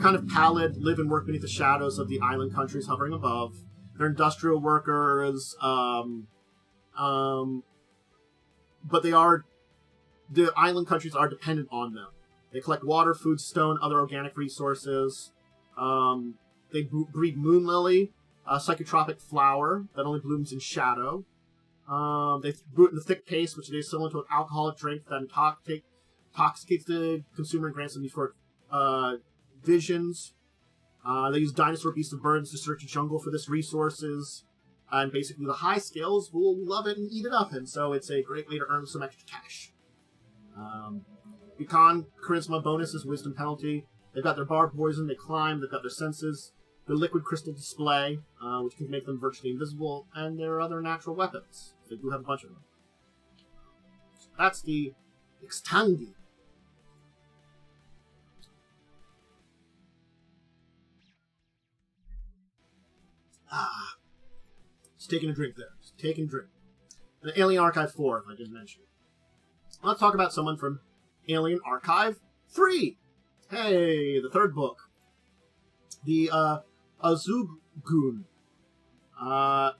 kind of pallid, live and work beneath the shadows of the island countries hovering above. They're industrial workers, but the island countries are dependent on them. They collect water, food, stone, other organic resources. They breed moon lily, a psychotropic flower that only blooms in shadow. They brew it in the thick paste, which is similar to an alcoholic drink that intoxicates the consumer and grants them these visions. They use dinosaur beasts of burdens to search a jungle for this resources. And basically the high scales will love it and eat it up. And so it's a great way to earn some extra cash. Econ, charisma bonuses, wisdom penalty. They've got their barb poison, they climb, they've got their senses. Their liquid crystal display, which can make them virtually invisible. And their other natural weapons. They do have a bunch of them. So that's the Ixtangi. Just taking a drink there. Just taking a drink. And Alien Archive 4, if I didn't mention it. Let's talk about someone from Alien Archive 3. Hey, the third book. The Izalguun.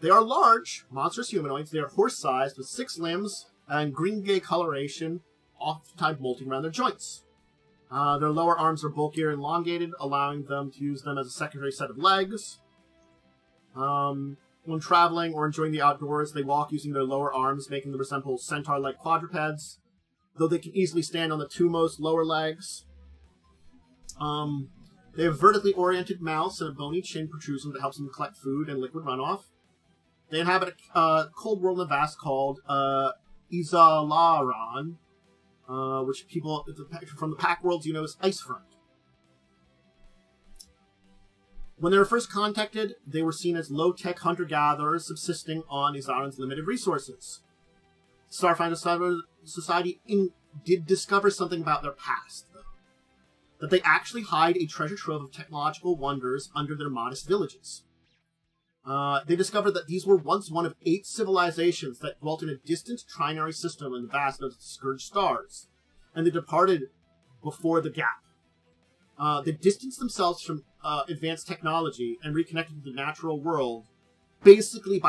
They are large, monstrous humanoids. They are horse-sized with 6 limbs and green-gray coloration, oftentimes molting around their joints. Their lower arms are bulkier and elongated, allowing them to use them as a secondary set of legs. When traveling or enjoying the outdoors, they walk using their lower arms, making them resemble centaur-like quadrupeds, though they can easily stand on the 2 most lower legs. They have vertically oriented mouths and a bony chin protrusion that helps them collect food and liquid runoff. They inhabit a cold world in the vast called Izalguun, which people from the pack worlds as Icefront. When they were first contacted, they were seen as low-tech hunter-gatherers subsisting on Izarian's limited resources. Starfinder Society did discover something about their past, though. That they actually hide a treasure trove of technological wonders under their modest villages. They discovered that these were once one of 8 civilizations that dwelt in a distant trinary system in the vast of the Scourge stars, and they departed before the gap. They distanced themselves from advanced technology and reconnected to the natural world, basically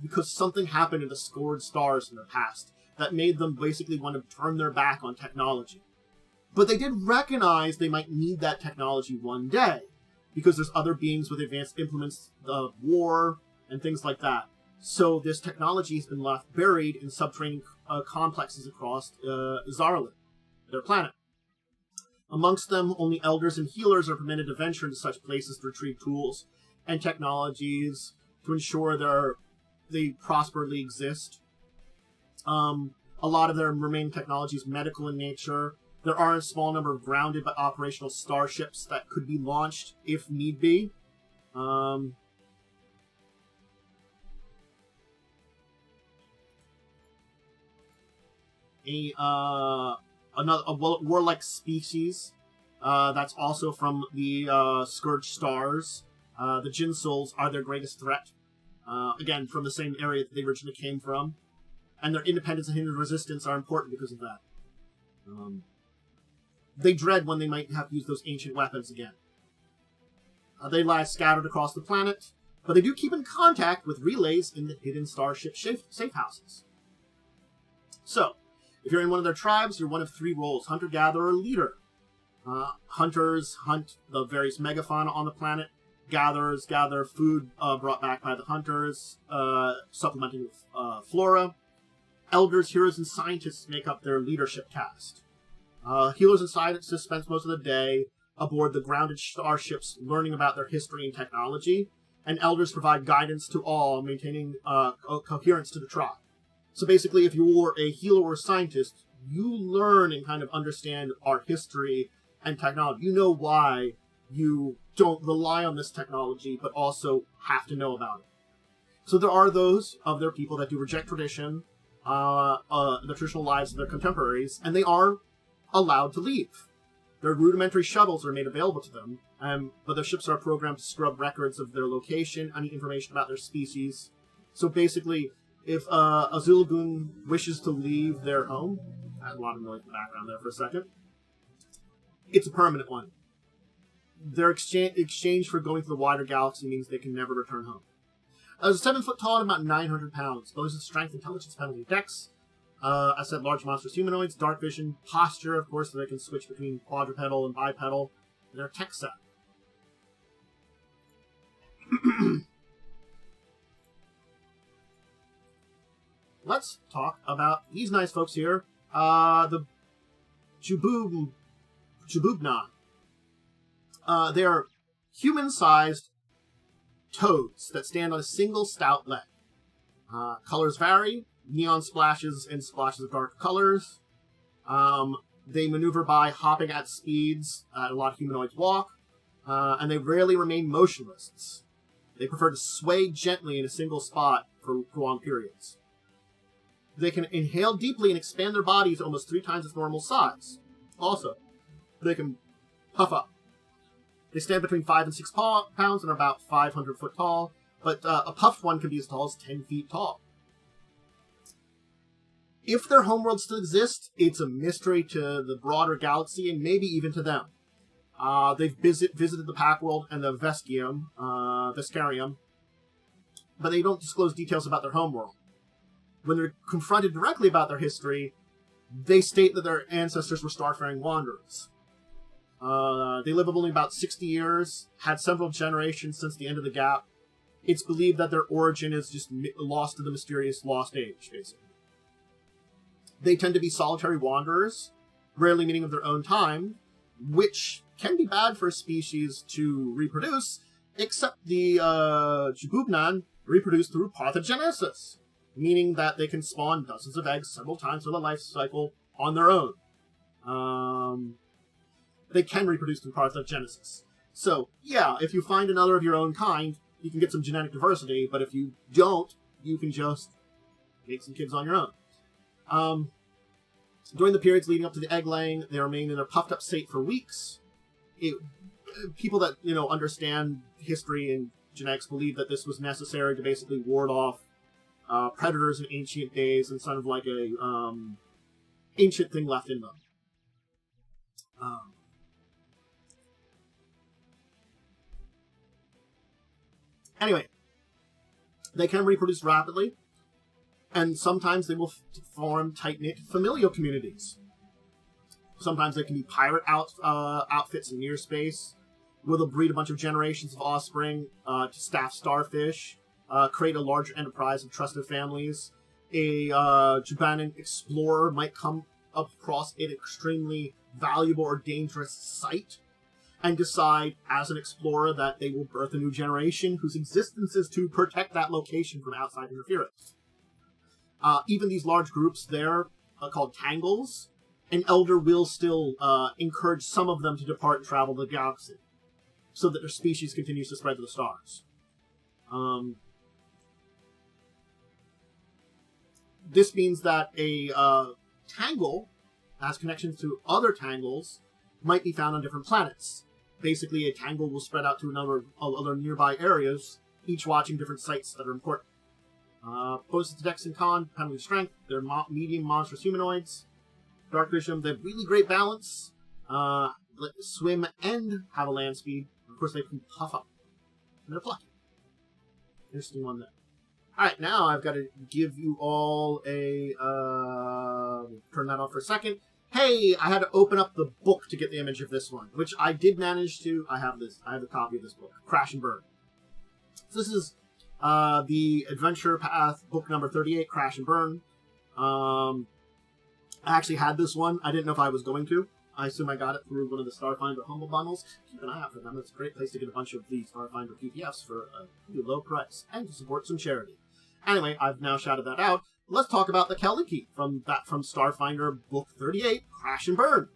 because something happened in the Scourge stars in their past that made them basically want to turn their back on technology. But they did recognize they might need that technology one day, because there's other beings with advanced implements of war and things like that. So this technology has been left buried in subterranean complexes across Izalguun, their planet. Amongst them, only elders and healers are permitted to venture into such places to retrieve tools and technologies to ensure they prosperously exist. A lot of their remaining technology is medical in nature. There are a small number of grounded but operational starships that could be launched if need be. A warlike species that's also from the Scourge stars. The Jinn Souls are their greatest threat. Again, from the same area that they originally came from. And their independence and hindered resistance are important because of that. They dread when they might have to use those ancient weapons again. They lie scattered across the planet, but they do keep in contact with relays in the hidden starship safe houses. So, if you're in one of their tribes, you're one of 3 roles: hunter, gatherer, leader. Hunters hunt the various megafauna on the planet. Gatherers gather food brought back by the hunters, supplementing with flora. Elders, heroes, and scientists make up their leadership cast. Healers and scientists spend most of the day aboard the grounded starships learning about their history and technology, and elders provide guidance to all, maintaining coherence to the tribe. So basically, if you're a healer or a scientist, you learn and kind of understand our history and technology. You know why you don't rely on this technology, but also have to know about it. So there are those of their people that do reject tradition, the traditional lives of their contemporaries, and they are allowed to leave. Their rudimentary shuttles are made available to them, but their ships are programmed to scrub records of their location, any information about their species. So basically, if Izalguun wishes to leave their home, I had a lot of noise in the background there for a second, it's a permanent one. Their exchange for going to the wider galaxy means they can never return home. As a 7 foot tall and about 900 pounds, bonuses strength, intelligence, penalty, dex. I said large monstrous humanoids, dark vision, posture, of course, so they can switch between quadrupedal and bipedal, and their tech set. Let's talk about these nice folks here. The Jububnan. They are human-sized toads that stand on a single stout leg. Colors vary, neon splashes and splashes of dark colors. They maneuver by hopping at speeds a lot of humanoids walk, and they rarely remain motionless. They prefer to sway gently in a single spot for prolonged periods. They can inhale deeply and expand their bodies almost 3 times its normal size. Also, they can puff up. They stand between 5 and 6 pounds and are about 500 foot tall, but a puffed one can be as tall as 10 feet tall. If their homeworld still exists, it's a mystery to the broader galaxy and maybe even to them. They've visited the Pack World and the Vescarium, but they don't disclose details about their homeworld. When they're confronted directly about their history, they state that their ancestors were starfaring wanderers. They live only about 60 years, had several generations since the end of the gap. It's believed that their origin is just lost to the mysterious Lost Age, basically. They tend to be solitary wanderers, rarely meeting of their own time, which can be bad for a species to reproduce, except the Jububnan reproduce through parthenogenesis, meaning that they can spawn dozens of eggs several times through the life cycle on their own. They can reproduce through parthenogenesis. So, yeah, if you find another of your own kind, you can get some genetic diversity, but if you don't, you can just make some kids on your own. During the periods leading up to the egg laying, they remain in a puffed up state for weeks. People that, understand history and genetics believe that this was necessary to basically ward off predators in ancient days and sort of like a ancient thing left in them. Anyway, they can reproduce rapidly, and sometimes they will form tight-knit familial communities. Sometimes they can be pirate outfits in near space, where they'll breed a bunch of generations of offspring to staff starfish, create a larger enterprise of trusted families. A Jububnan explorer might come across an extremely valuable or dangerous site and decide, as an explorer, that they will birth a new generation whose existence is to protect that location from outside interference. Even these large groups there, called tangles, an elder will still encourage some of them to depart and travel the galaxy, so that their species continues to spread to the stars. This means that a tangle has connections to other tangles might be found on different planets. Basically, a tangle will spread out to a number of other nearby areas, each watching different sites that are important. Bonuses to Dex and Con, penalty strength. They're medium monstrous humanoids. Dark vision. They have really great balance. Swim and have a land speed. Of course, they can puff up. And they're plucky. Interesting one there. Alright, now I've got to give you all a... turn that off for a second. Hey, I had to open up the book to get the image of this one, which I did manage to... I have a copy of this book. Crash and Burn. So this is the Adventure Path, book number 38, Crash and Burn. I actually had this one. I didn't know if I was going to. I assume I got it through one of the Starfinder Humble Bundles. Keep an eye out for them. It's a great place to get a bunch of the Starfinder PDFs for a really low price and to support some charity. Anyway, I've now shouted that out. Let's talk about the kaa-leki from Starfinder Book 38, Crash and Burn.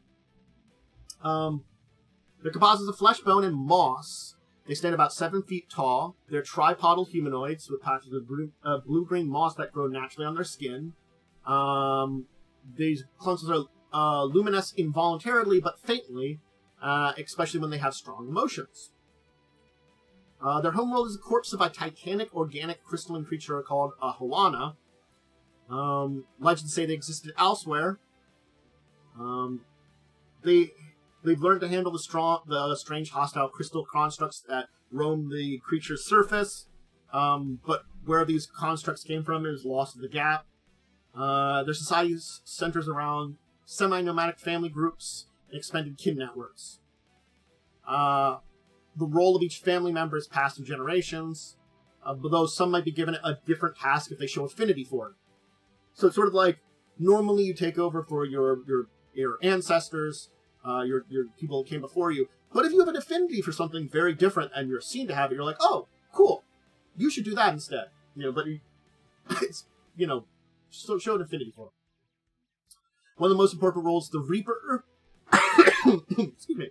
They're composites of flesh, bone, and moss. They stand about 7 feet tall. They're tripodal humanoids with patches of blue-green moss that grow naturally on their skin. These clumps are luminesce involuntarily but faintly, especially when they have strong emotions. Their homeworld is the corpse of a titanic organic crystalline creature called a Hawana. Legends say they existed elsewhere. They've learned to handle the strange hostile crystal constructs that roam the creature's surface, but where these constructs came from is lost in the gap. Their society centers around semi-nomadic family groups and expanded kin networks. The role of each family member is passed through generations, though some might be given a different task if they show affinity for it. So it's sort of like, normally you take over for your ancestors, your people who came before you, But if you have an affinity for something very different and you're seen to have it, you're like, oh, cool, you should do that instead. But it's, show an affinity for it. One of the most important roles, the Reaper. Excuse me.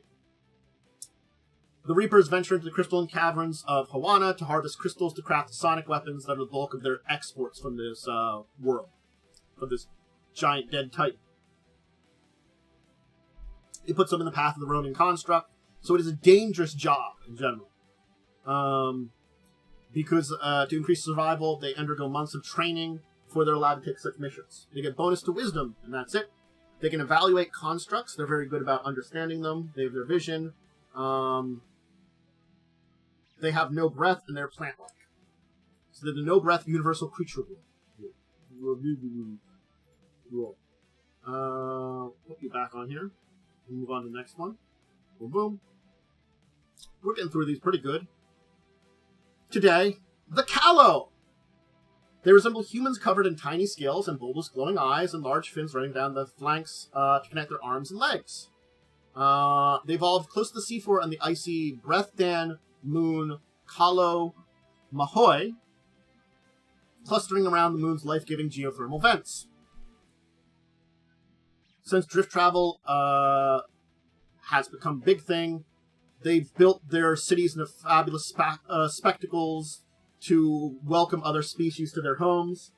The Reapers venture into the crystalline caverns of Hawana to harvest crystals to craft sonic weapons that are the bulk of their exports from this world. From this giant dead titan. It puts them in the path of the roaming construct, so it is a dangerous job in general. Because to increase survival, they undergo months of training before they're allowed to take such missions. They get bonus to wisdom, and that's it. They can evaluate constructs. They're very good about understanding them. They have their vision. They have no breath, and they're plant-like. So they're the no-breath universal creature rule. Put you back on here. We'll move on to the next one. Boom, boom. We're getting through these pretty good. Today, the Kalo. They resemble humans covered in tiny scales and bulbous glowing eyes and large fins running down the flanks to connect their arms and legs. They evolved close to the seafloor on the icy Breathdan moon Kalo Mahoi, clustering around the moon's life-giving geothermal vents. Since drift travel has become a big thing, they've built their cities into fabulous spectacles to welcome other species to their homes.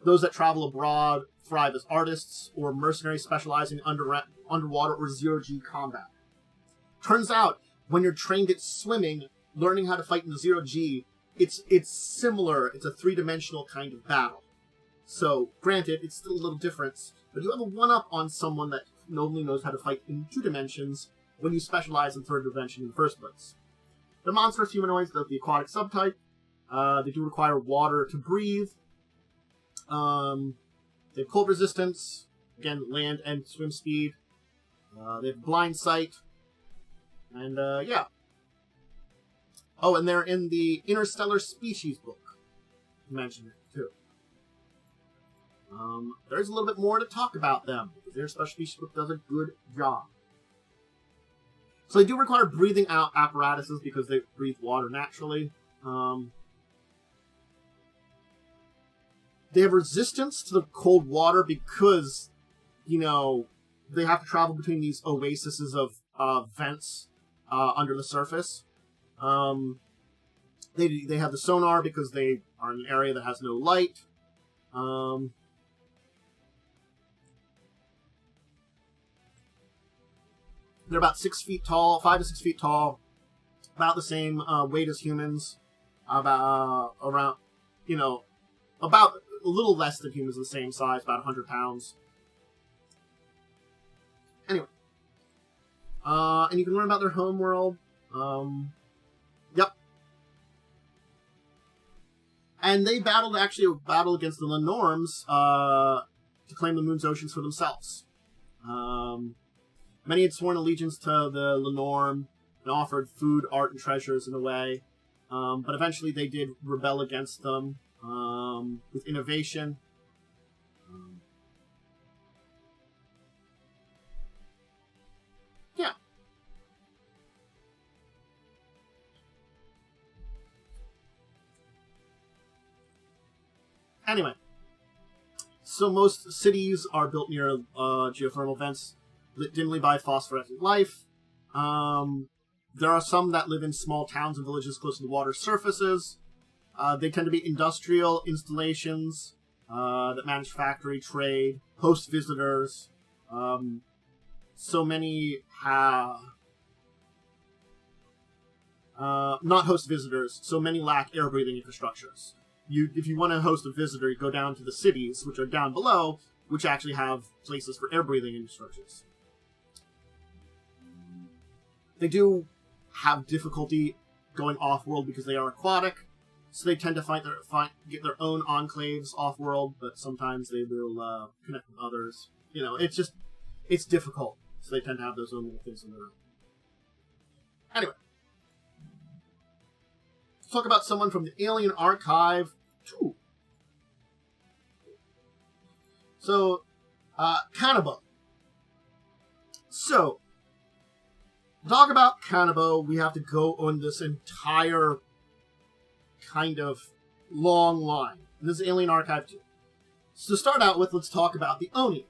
Those that travel abroad thrive as artists or mercenaries specializing in underwater or zero-G combat. Turns out, when you're trained at swimming, learning how to fight in zero-G, it's similar. It's a three-dimensional kind of battle. So, granted, it's still a little different, but you have a one-up on someone that only knows how to fight in 2 dimensions when you specialize in 3rd dimension in the first place. They're monstrous humanoids of the aquatic subtype. They do require water to breathe. They have cold resistance, again, land and swim speed. They have blind sight. And, yeah. Oh, and they're in the Interstellar Species book. You mentioned it, too. There's a little bit more to talk about them, because their Special Species book does a good job. So they do require breathing out apparatuses because they breathe water naturally. They have resistance to the cold water because, they have to travel between these oases of vents under the surface. They have the sonar because they are in an area that has no light. They're about 6 feet tall, 5 to 6 feet tall, about the same weight as humans, about a little less than humans, the same size, about 100 pounds. Anyway, and you can learn about their homeworld. Yep. And they battled against the Lenorms to claim the moon's oceans for themselves. Many had sworn allegiance to the Lenorm and offered food, art, and treasures in a way. But eventually they did rebel against them with innovation. Yeah. Anyway. So most cities are built near geothermal vents, lit dimly by phosphorescent life. There are some that live in small towns and villages close to the water surfaces. They tend to be industrial installations that manage factory trade, host visitors. So many have... not host visitors, so many lack air-breathing infrastructures. If you want to host a visitor, you go down to the cities, which are down below, which actually have places for air-breathing infrastructures. They do have difficulty going off-world because they are aquatic, so they tend to get their own enclaves off-world, but sometimes they will connect with others. It's difficult, so they tend to have those own little things on their own. Anyway. Let's talk about someone from the Alien Archive 2. So, Kanabo. So, To talk about Kanabo, we have to go on this entire kind of long line. This is Alien Archive 2. So to start out with, let's talk about the Oni.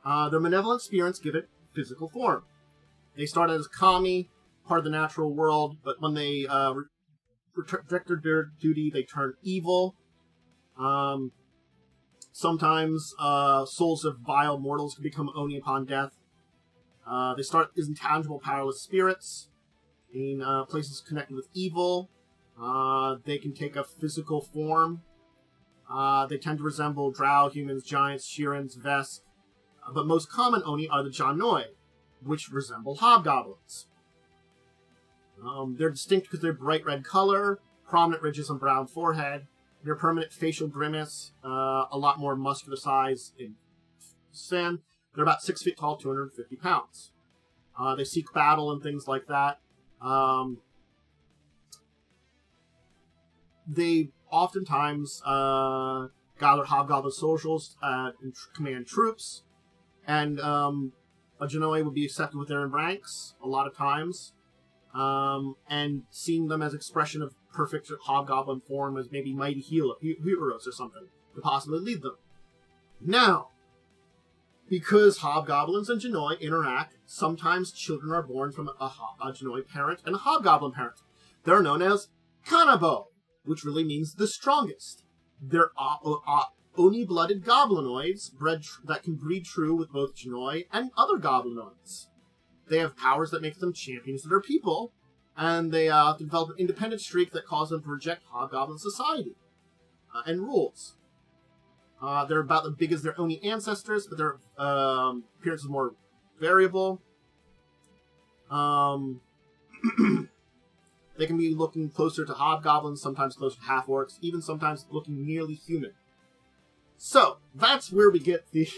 Their malevolent spirits give it physical form. They started as kami, part of the natural world, but when they reject their duty, they turn evil. Sometimes souls of vile mortals can become Oni upon death. They start as intangible, powerless spirits in places connected with evil. They can take a physical form. They tend to resemble drow, humans, giants, shirins, vesk. But most common Oni are the Janoi, which resemble hobgoblins. They're distinct because of their bright red color, prominent ridges on brown forehead, their permanent facial grimace, a lot more muscular size in sin. They're about 6 feet tall, 250 pounds. They seek battle and things like that. They oftentimes gather hobgoblin soldiers and command troops. And a Janoi would be accepted with their ranks a lot of times. And seeing them as expression of perfect hobgoblin form as maybe mighty heroes or something to possibly lead them. Now, because hobgoblins and Janoi interact, sometimes children are born from a Janoi parent and a hobgoblin parent. They're known as Kanabo, which really means the strongest. They're Oni-blooded goblinoids that can breed true with both Janoi and other goblinoids. They have powers that make them champions of their people, and they develop an independent streak that causes them to reject hobgoblin society and rules. They're about as big as their Oni ancestors, but their appearance is more variable. They can be looking closer to hobgoblins, sometimes closer to half-orcs, even sometimes looking nearly human. So, that's where we get the...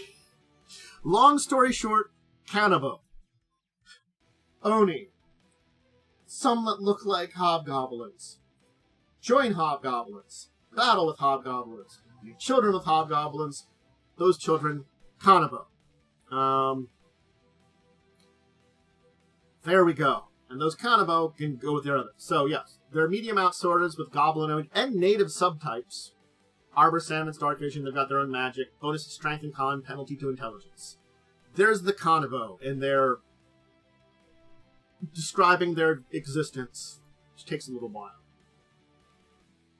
Long story short, Kanabo. Oni. Some that look like hobgoblins. Join hobgoblins. Battle with hobgoblins. Children with hobgoblins. Those children, Kanabo. There we go. And those Kanabo can go with their others. So, yes, they're medium outswords with goblinoid and native subtypes. Arbor, Salmons, Dark Vision, they've got their own magic. Bonus to strength and con, penalty to intelligence. There's the Kanabo in their describing their existence, which takes a little while.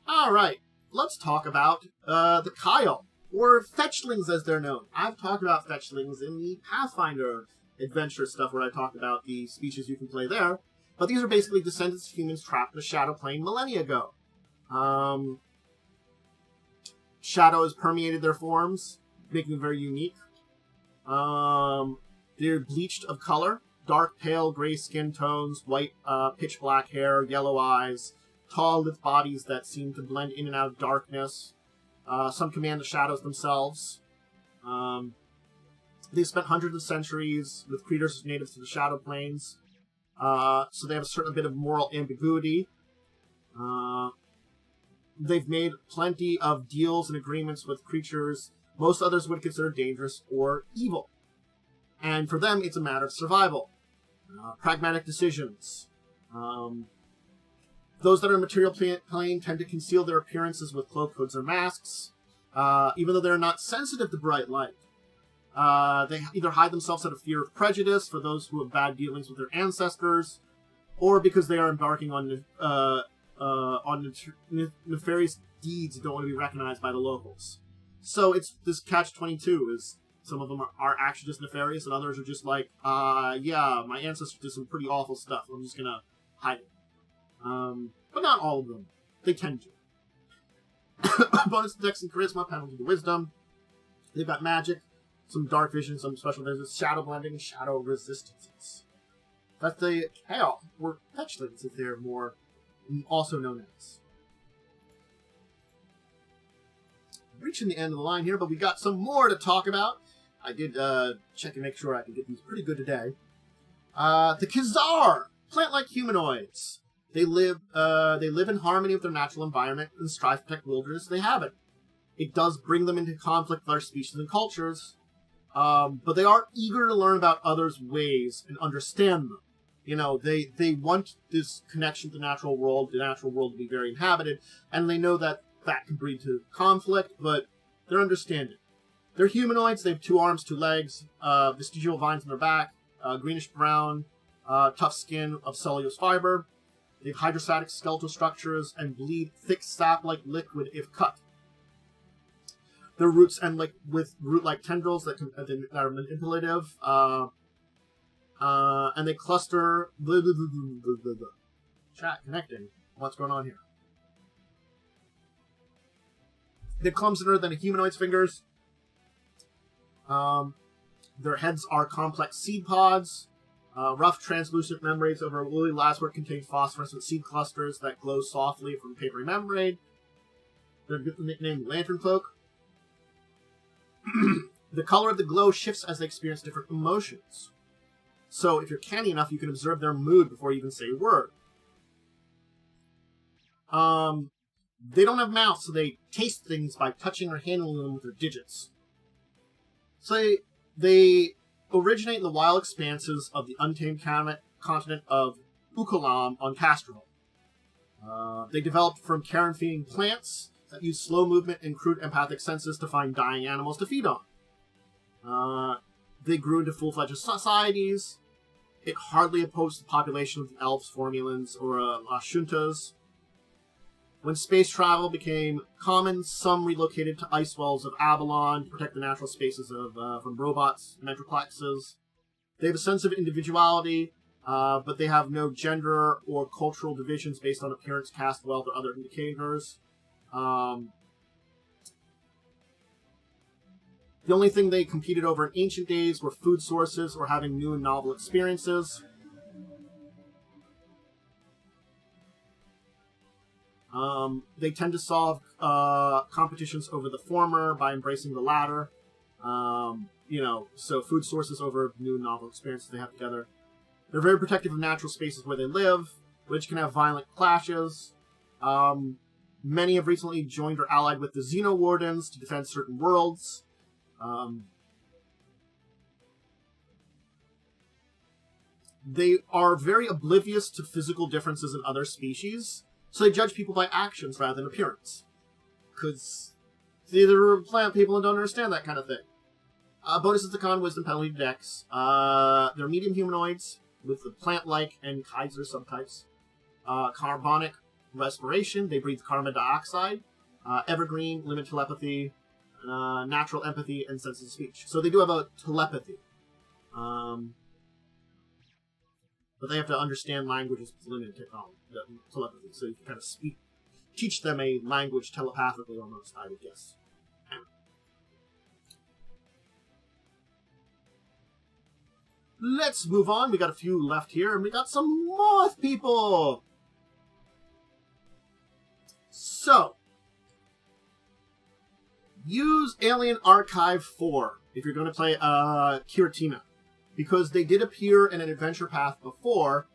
Alright, let's talk about the Kayal, or fetchlings as they're known. I've talked about fetchlings in the Pathfinder adventure stuff where I talked about the species you can play there, but these are basically descendants of humans trapped in the Shadow Plane millennia ago. Shadow has permeated their forms, making them very unique. They're bleached of color, dark, pale, gray skin tones, white, pitch black hair, yellow eyes, tall, lithe bodies that seem to blend in and out of darkness. Some command the shadows themselves. They've spent hundreds of centuries with creatures native to the Shadow Plains, so they have a certain bit of moral ambiguity. They've made plenty of deals and agreements with creatures most others would consider dangerous or evil. And for them, it's a matter of survival. Pragmatic decisions. Those that are in material plane tend to conceal their appearances with cloak, hoods, or masks, even though they're not sensitive to bright light. They either hide themselves out of fear of prejudice for those who have bad dealings with their ancestors, or because they are embarking on nefarious deeds that don't want to be recognized by the locals. So it's this catch-22 is some of them are actually just nefarious, and others are just like, yeah, my ancestors did some pretty awful stuff. I'm just gonna hide it. But not all of them. They tend to. Bonus to Dex and Charisma, penalty to Wisdom. They've got magic, some dark vision, some special abilities, shadow blending, shadow resistances. That's the Kayal, or fetchlings, if they're more also known as. Reaching the end of the line here, but we got some more to talk about. I did check and make sure I can get these pretty good today. The Khizar, plant-like humanoids. They live in harmony with their natural environment and strive to protect the wilderness they habit. It does bring them into conflict with other species and cultures, but they are eager to learn about others' ways and understand them. They want this connection to the natural world to be very inhabited, and they know that can breed to conflict, but they're understanding. They're humanoids. They have 2 arms, 2 legs, vestigial vines on their back, greenish-brown, tough skin of cellulose fiber. They have hydrostatic skeletal structures and bleed thick sap-like liquid if cut. Their roots end with root-like tendrils that are manipulative, and they cluster. Chat connecting. What's going on here? They're clumsier than a humanoid's fingers. Their heads are complex seed pods. Rough, translucent membranes over a woolly latticework contain phosphorescent seed clusters that glow softly from papery membrane. They're nicknamed Lantern Cloak. The color of the glow shifts as they experience different emotions. So, if you're canny enough, you can observe their mood before you even say a word. They don't have mouths, so they taste things by touching or handling them with their digits. So they originate in the wild expanses of the untamed continent of Ukalam on Castrovel. They developed from carrion-feeding plants that use slow movement and crude empathic senses to find dying animals to feed on. They grew into full-fledged societies. It hardly opposed the population of the elves, Formulans, or Lashuntas. When space travel became common, some relocated to ice wells of Avalon to protect the natural spaces from robots, metroplexes. They have a sense of individuality, but they have no gender or cultural divisions based on appearance, caste, wealth, or other indicators. The only thing they competed over in ancient days were food sources or having new and novel experiences. They tend to solve competitions over the former by embracing the latter. So food sources over new and novel experiences they have together. They're very protective of natural spaces where they live, which can have violent clashes. Many have recently joined or allied with the Xeno-Wardens to defend certain worlds. They are very oblivious to physical differences in other species, so they judge people by actions rather than appearance. Because they're plant people and don't understand that kind of thing. Bonuses to con, wisdom, penalty, dex. They're medium humanoids with the plant-like and Khizar subtypes. Carbonic respiration, they breathe carbon dioxide. Evergreen, limit telepathy, natural empathy, and sense of speech. So they do have a telepathy. But they have to understand languages with limited telepathy. So you can kind of teach them a language telepathically almost, I would guess. Let's move on. We got a few left here, and we got some moth people! So, use Alien Archive 4 if you're going to play Kiirinta, because they did appear in an adventure path before,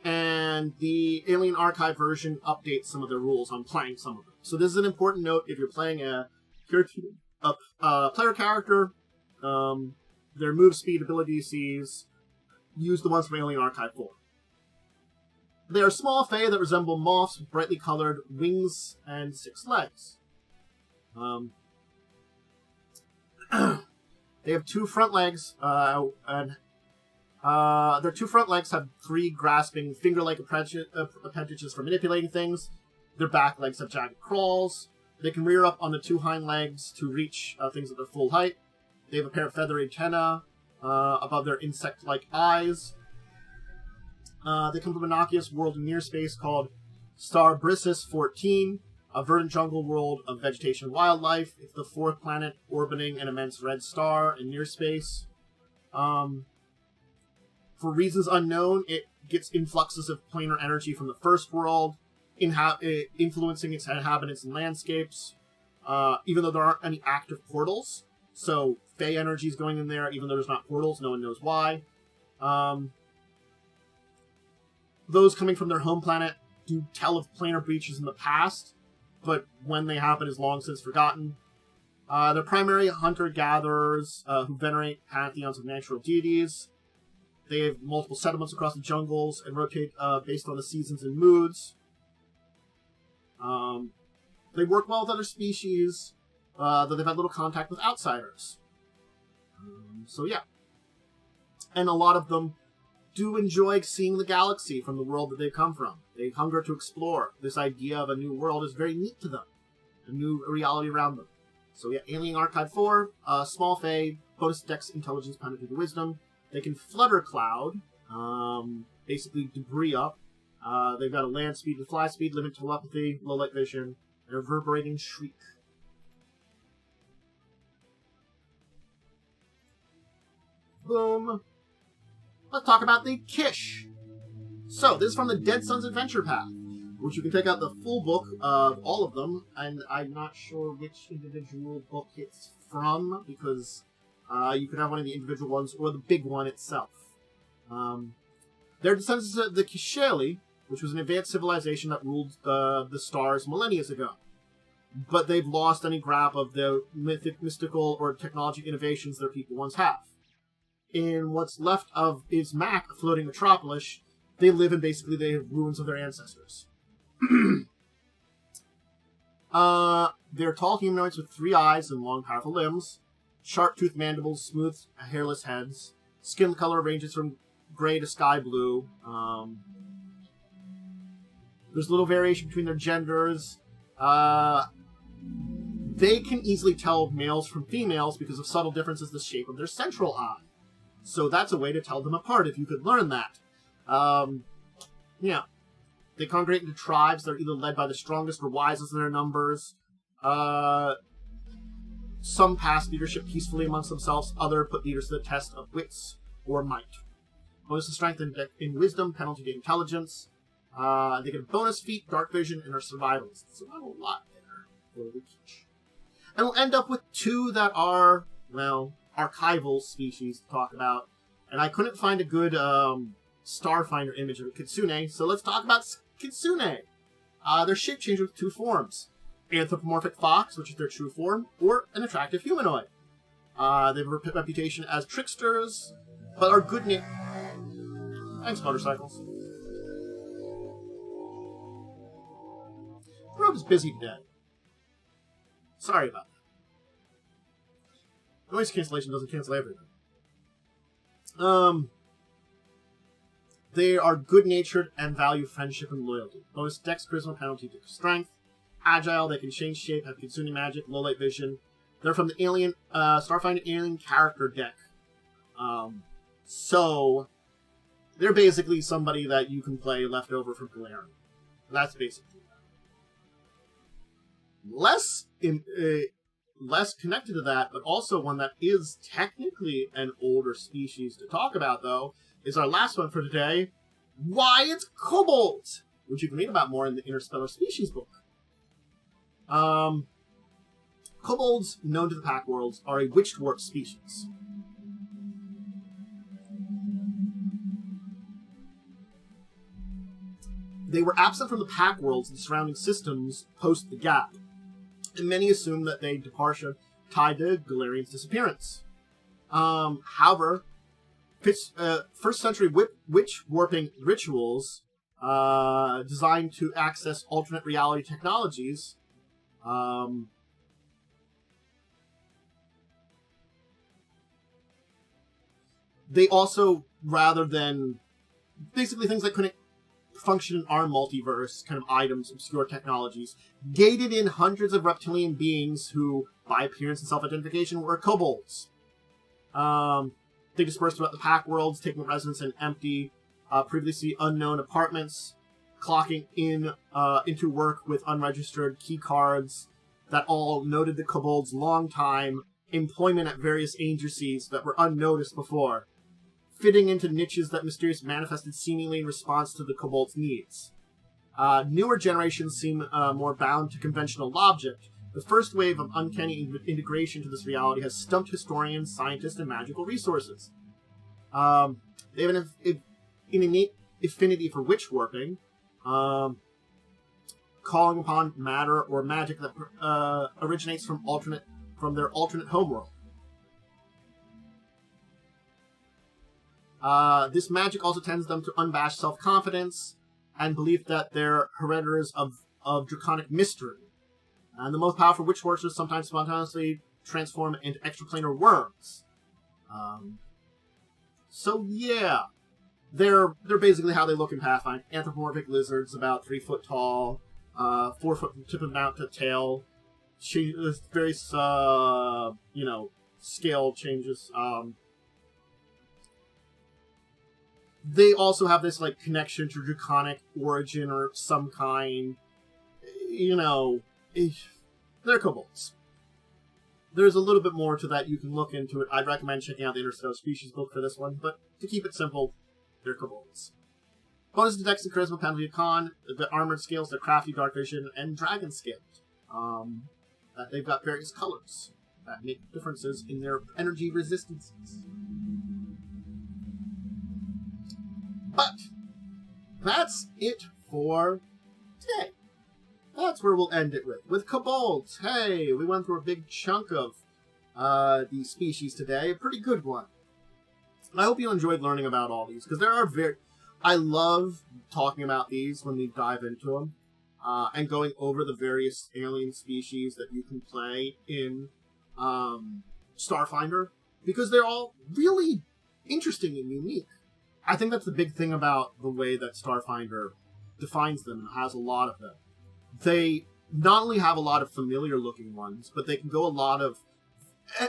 and the Alien Archive version updates some of their rules on playing some of them. So this is an important note if you're playing a Kiirinta player character. Their move speed, ability Cs, use the ones from Alien Archive 4. They are small fae that resemble moths with brightly colored wings and 6 legs. They have 2 front legs, and their 2 front legs have 3 grasping finger-like appendages for manipulating things. Their back legs have jagged claws. They can rear up on the 2 hind legs to reach things at their full height. They have a pair of feathery antennae above their insect-like eyes. They come from a innocuous world in near space called Starbrissus 14, a verdant jungle world of vegetation and wildlife. It's the 4th planet orbiting an immense red star in near space. For reasons unknown, it gets influxes of planar energy from the first world, influencing its inhabitants and landscapes, even though there aren't any active portals. So, Fey energy is going in there, even though there's not portals, no one knows why. Those coming from their home planet do tell of planar breaches in the past, but when they happen is long since forgotten. They're primarily hunter-gatherers who venerate pantheons of natural deities. They have multiple settlements across the jungles and rotate based on the seasons and moods. They work well with other species, though they've had little contact with outsiders. So yeah. And a lot of them do enjoy seeing the galaxy from the world that they come from. They hunger to explore. This idea of a new world is very neat to them. A new reality around them. So yeah, Alien Archive 4, small fae, bonus dex, intelligence, penalty to wisdom. They can flutter cloud, basically debris up. They've got a land speed and fly speed, limit telepathy, low light vision, and a reverberating shriek. Boom. Let's talk about the Kish. So, this is from the Dead Sun's Adventure Path, which you can take out the full book of all of them, and I'm not sure which individual book it's from, because you could have one of the individual ones, or the big one itself. They're descendants of the Kisheli, which was an advanced civilization that ruled the stars millennia ago. But they've lost any grasp of the mystical or technology innovations their people once have. In what's left of Izmac, a floating metropolis, they live in basically the ruins of their ancestors. They're tall humanoids with 3 eyes and long, powerful limbs, sharp-toothed mandibles, smooth, hairless heads. Skin color ranges from gray to sky blue. There's little variation between their genders. They can easily tell males from females because of subtle differences in the shape of their central eye. So that's a way to tell them apart, if you could learn that. Yeah. They congregate into tribes that are either led by the strongest or wisest in their numbers. Some pass leadership peacefully amongst themselves. Others put leaders to the test of wits or might. Bonus to strength in wisdom, penalty to intelligence. They get a bonus feat, dark vision, and are survivalists. So not a lot there for the Kish. And we'll end up with 2 that are, well, archival species to talk about. And I couldn't find a good Starfinder image of a Kitsune, so let's talk about Kitsune. They're shape-changed with 2 forms. Anthropomorphic fox, which is their true form, or an attractive humanoid. They have a reputation as tricksters, but are good Thanks, motorcycles. The road is busy today. Sorry about that. Noise cancellation doesn't cancel everything. They are good-natured and value friendship and loyalty. Bonus dex, charisma, penalty to strength. Agile, they can change shape, have Kitsune magic, low light vision. They're from the Alien Starfinder Alien character deck. So they're basically somebody that you can play left over from Galarian. That's basically that. Less connected to that, but also one that is technically an older species to talk about, though, is our last one for today. Why, it's Kobold! Which you can read about more in the Interstellar Species book. Kobolds, known to the Pack Worlds, are a witch-dwarf species. They were absent from the Pack Worlds and surrounding systems post the gap, and many assume that they departure tied to Galarian's disappearance. However, first century witch warping rituals designed to access alternate reality technologies they also, rather than basically things that couldn't function in our multiverse, kind of items, obscure technologies, gated in hundreds of reptilian beings who, by appearance and self-identification, were kobolds. They dispersed throughout the Pack Worlds, taking residence in empty, previously unknown apartments, clocking in into work with unregistered key cards that all noted the kobolds' long time employment at various agencies that were unnoticed before, fitting into niches that mysteriously manifested seemingly in response to the kobolds' needs. Newer generations seem more bound to conventional logic. The first wave of uncanny integration to this reality has stumped historians, scientists, and magical resources. They have an innate affinity for witch warping, calling upon matter or magic that originates from their alternate homeworld. This magic also tends them to unabashed self-confidence and belief that they're hereditaries of draconic mystery. And the most powerful witch horses sometimes spontaneously transform into extraplanar worms. So yeah, they're basically how they look in Pathfinder. Anthropomorphic lizards, about 3 foot tall, 4 foot from tip of mount to tail. Various, scale changes. They also have this, like, connection to draconic origin or some kind. They're kobolds. There's a little bit more to that. You can look into it. I'd recommend checking out the Interstellar Species book for this one, but to keep it simple, they're kobolds. Bonus to Dex and Charisma, penalty of Con. The armored scales, they're crafty, dark vision, and dragon scaled. They've got various colors that make differences in their energy resistances. But that's it for today. That's where we'll end it with kobolds. Hey, we went through a big chunk of these species today. A pretty good one. And I hope you enjoyed learning about all these, because I love talking about these when we dive into them, and going over the various alien species that you can play in Starfinder, because they're all really interesting and unique. I think that's the big thing about the way that Starfinder defines them and has a lot of them. They not only have a lot of familiar-looking ones, but they can go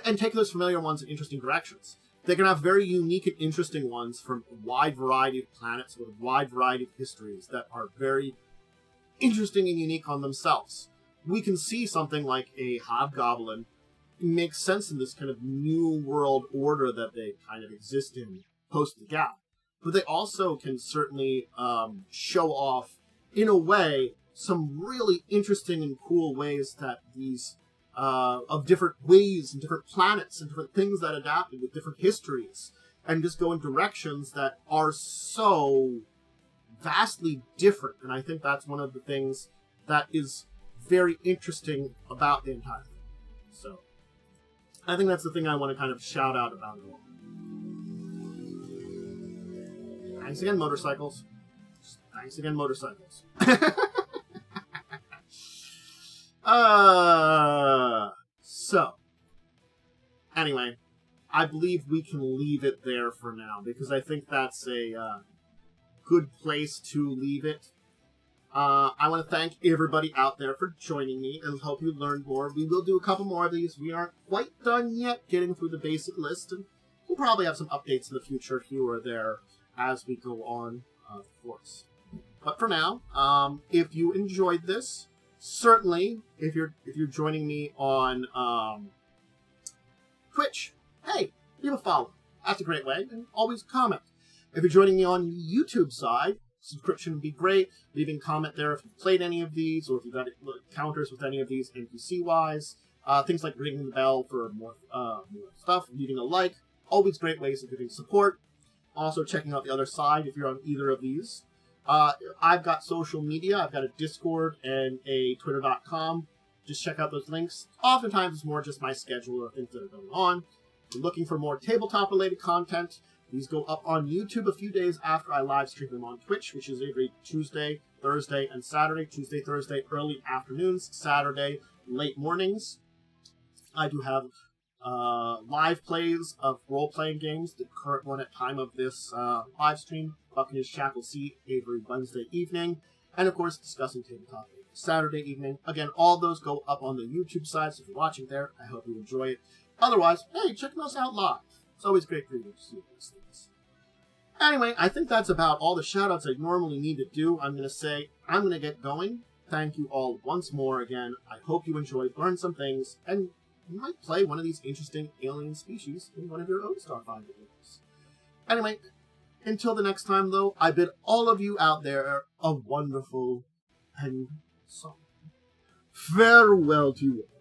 and take those familiar ones in interesting directions. They can have very unique and interesting ones from a wide variety of planets with a wide variety of histories that are very interesting and unique on themselves. We can see something like a Hobgoblin make sense in this kind of new world order that they kind of exist in post the gap. But they also can certainly show off, in a way, some really interesting and cool ways that these, of different ways and different planets and different things that adapted with different histories, and just go in directions that are so vastly different. And I think that's one of the things that is very interesting about the entire thing. So, I think that's the thing I want to kind of shout out about it all. Thanks again, motorcycles. Thanks again, motorcycles. So, anyway, I believe we can leave it there for now, because I think that's a good place to leave it. I want to thank everybody out there for joining me, and hope you learned more. We will do a couple more of these. We aren't quite done yet getting through the basic list, and we'll probably have some updates in the future here or there as we go on, of course. But for now, if you enjoyed this, certainly, if you're joining me on Twitch, hey, leave a follow. That's a great way, and always comment. If you're joining me on YouTube side, subscription would be great. Leaving a comment there if you've played any of these, or if you've got encounters with any of these NPC-wise. Things like ringing the bell for more stuff, leaving a like. Always great ways of giving support. Also checking out the other side if you're on either of these. I've got social media. I've got a Discord and a Twitter.com. Just check out those links. Oftentimes it's more just my schedule or things that are going on. If you're looking for more tabletop-related content, these go up on YouTube a few days after I live stream them on Twitch, which is every Tuesday, Thursday, and Saturday. Tuesday, Thursday, early afternoons. Saturday, late mornings. I do have live plays of role-playing games. The current one at time of this live stream, Buccaneers Shackle Sea, every Wednesday evening. And of course, discussing tabletop Saturday evening. Again, all those go up on the YouTube side, so if you're watching there, I hope you enjoy it. Otherwise, hey, check us out live. It's always great for you to see these things. Anyway, I think that's about all the shout-outs I normally need to do. I'm going to get going. Thank you all once more again. I hope you enjoyed, learned some things, and you might play one of these interesting alien species in one of your own Starfinder games. Anyway, until the next time, though, I bid all of you out there a wonderful and solemn farewell to you all.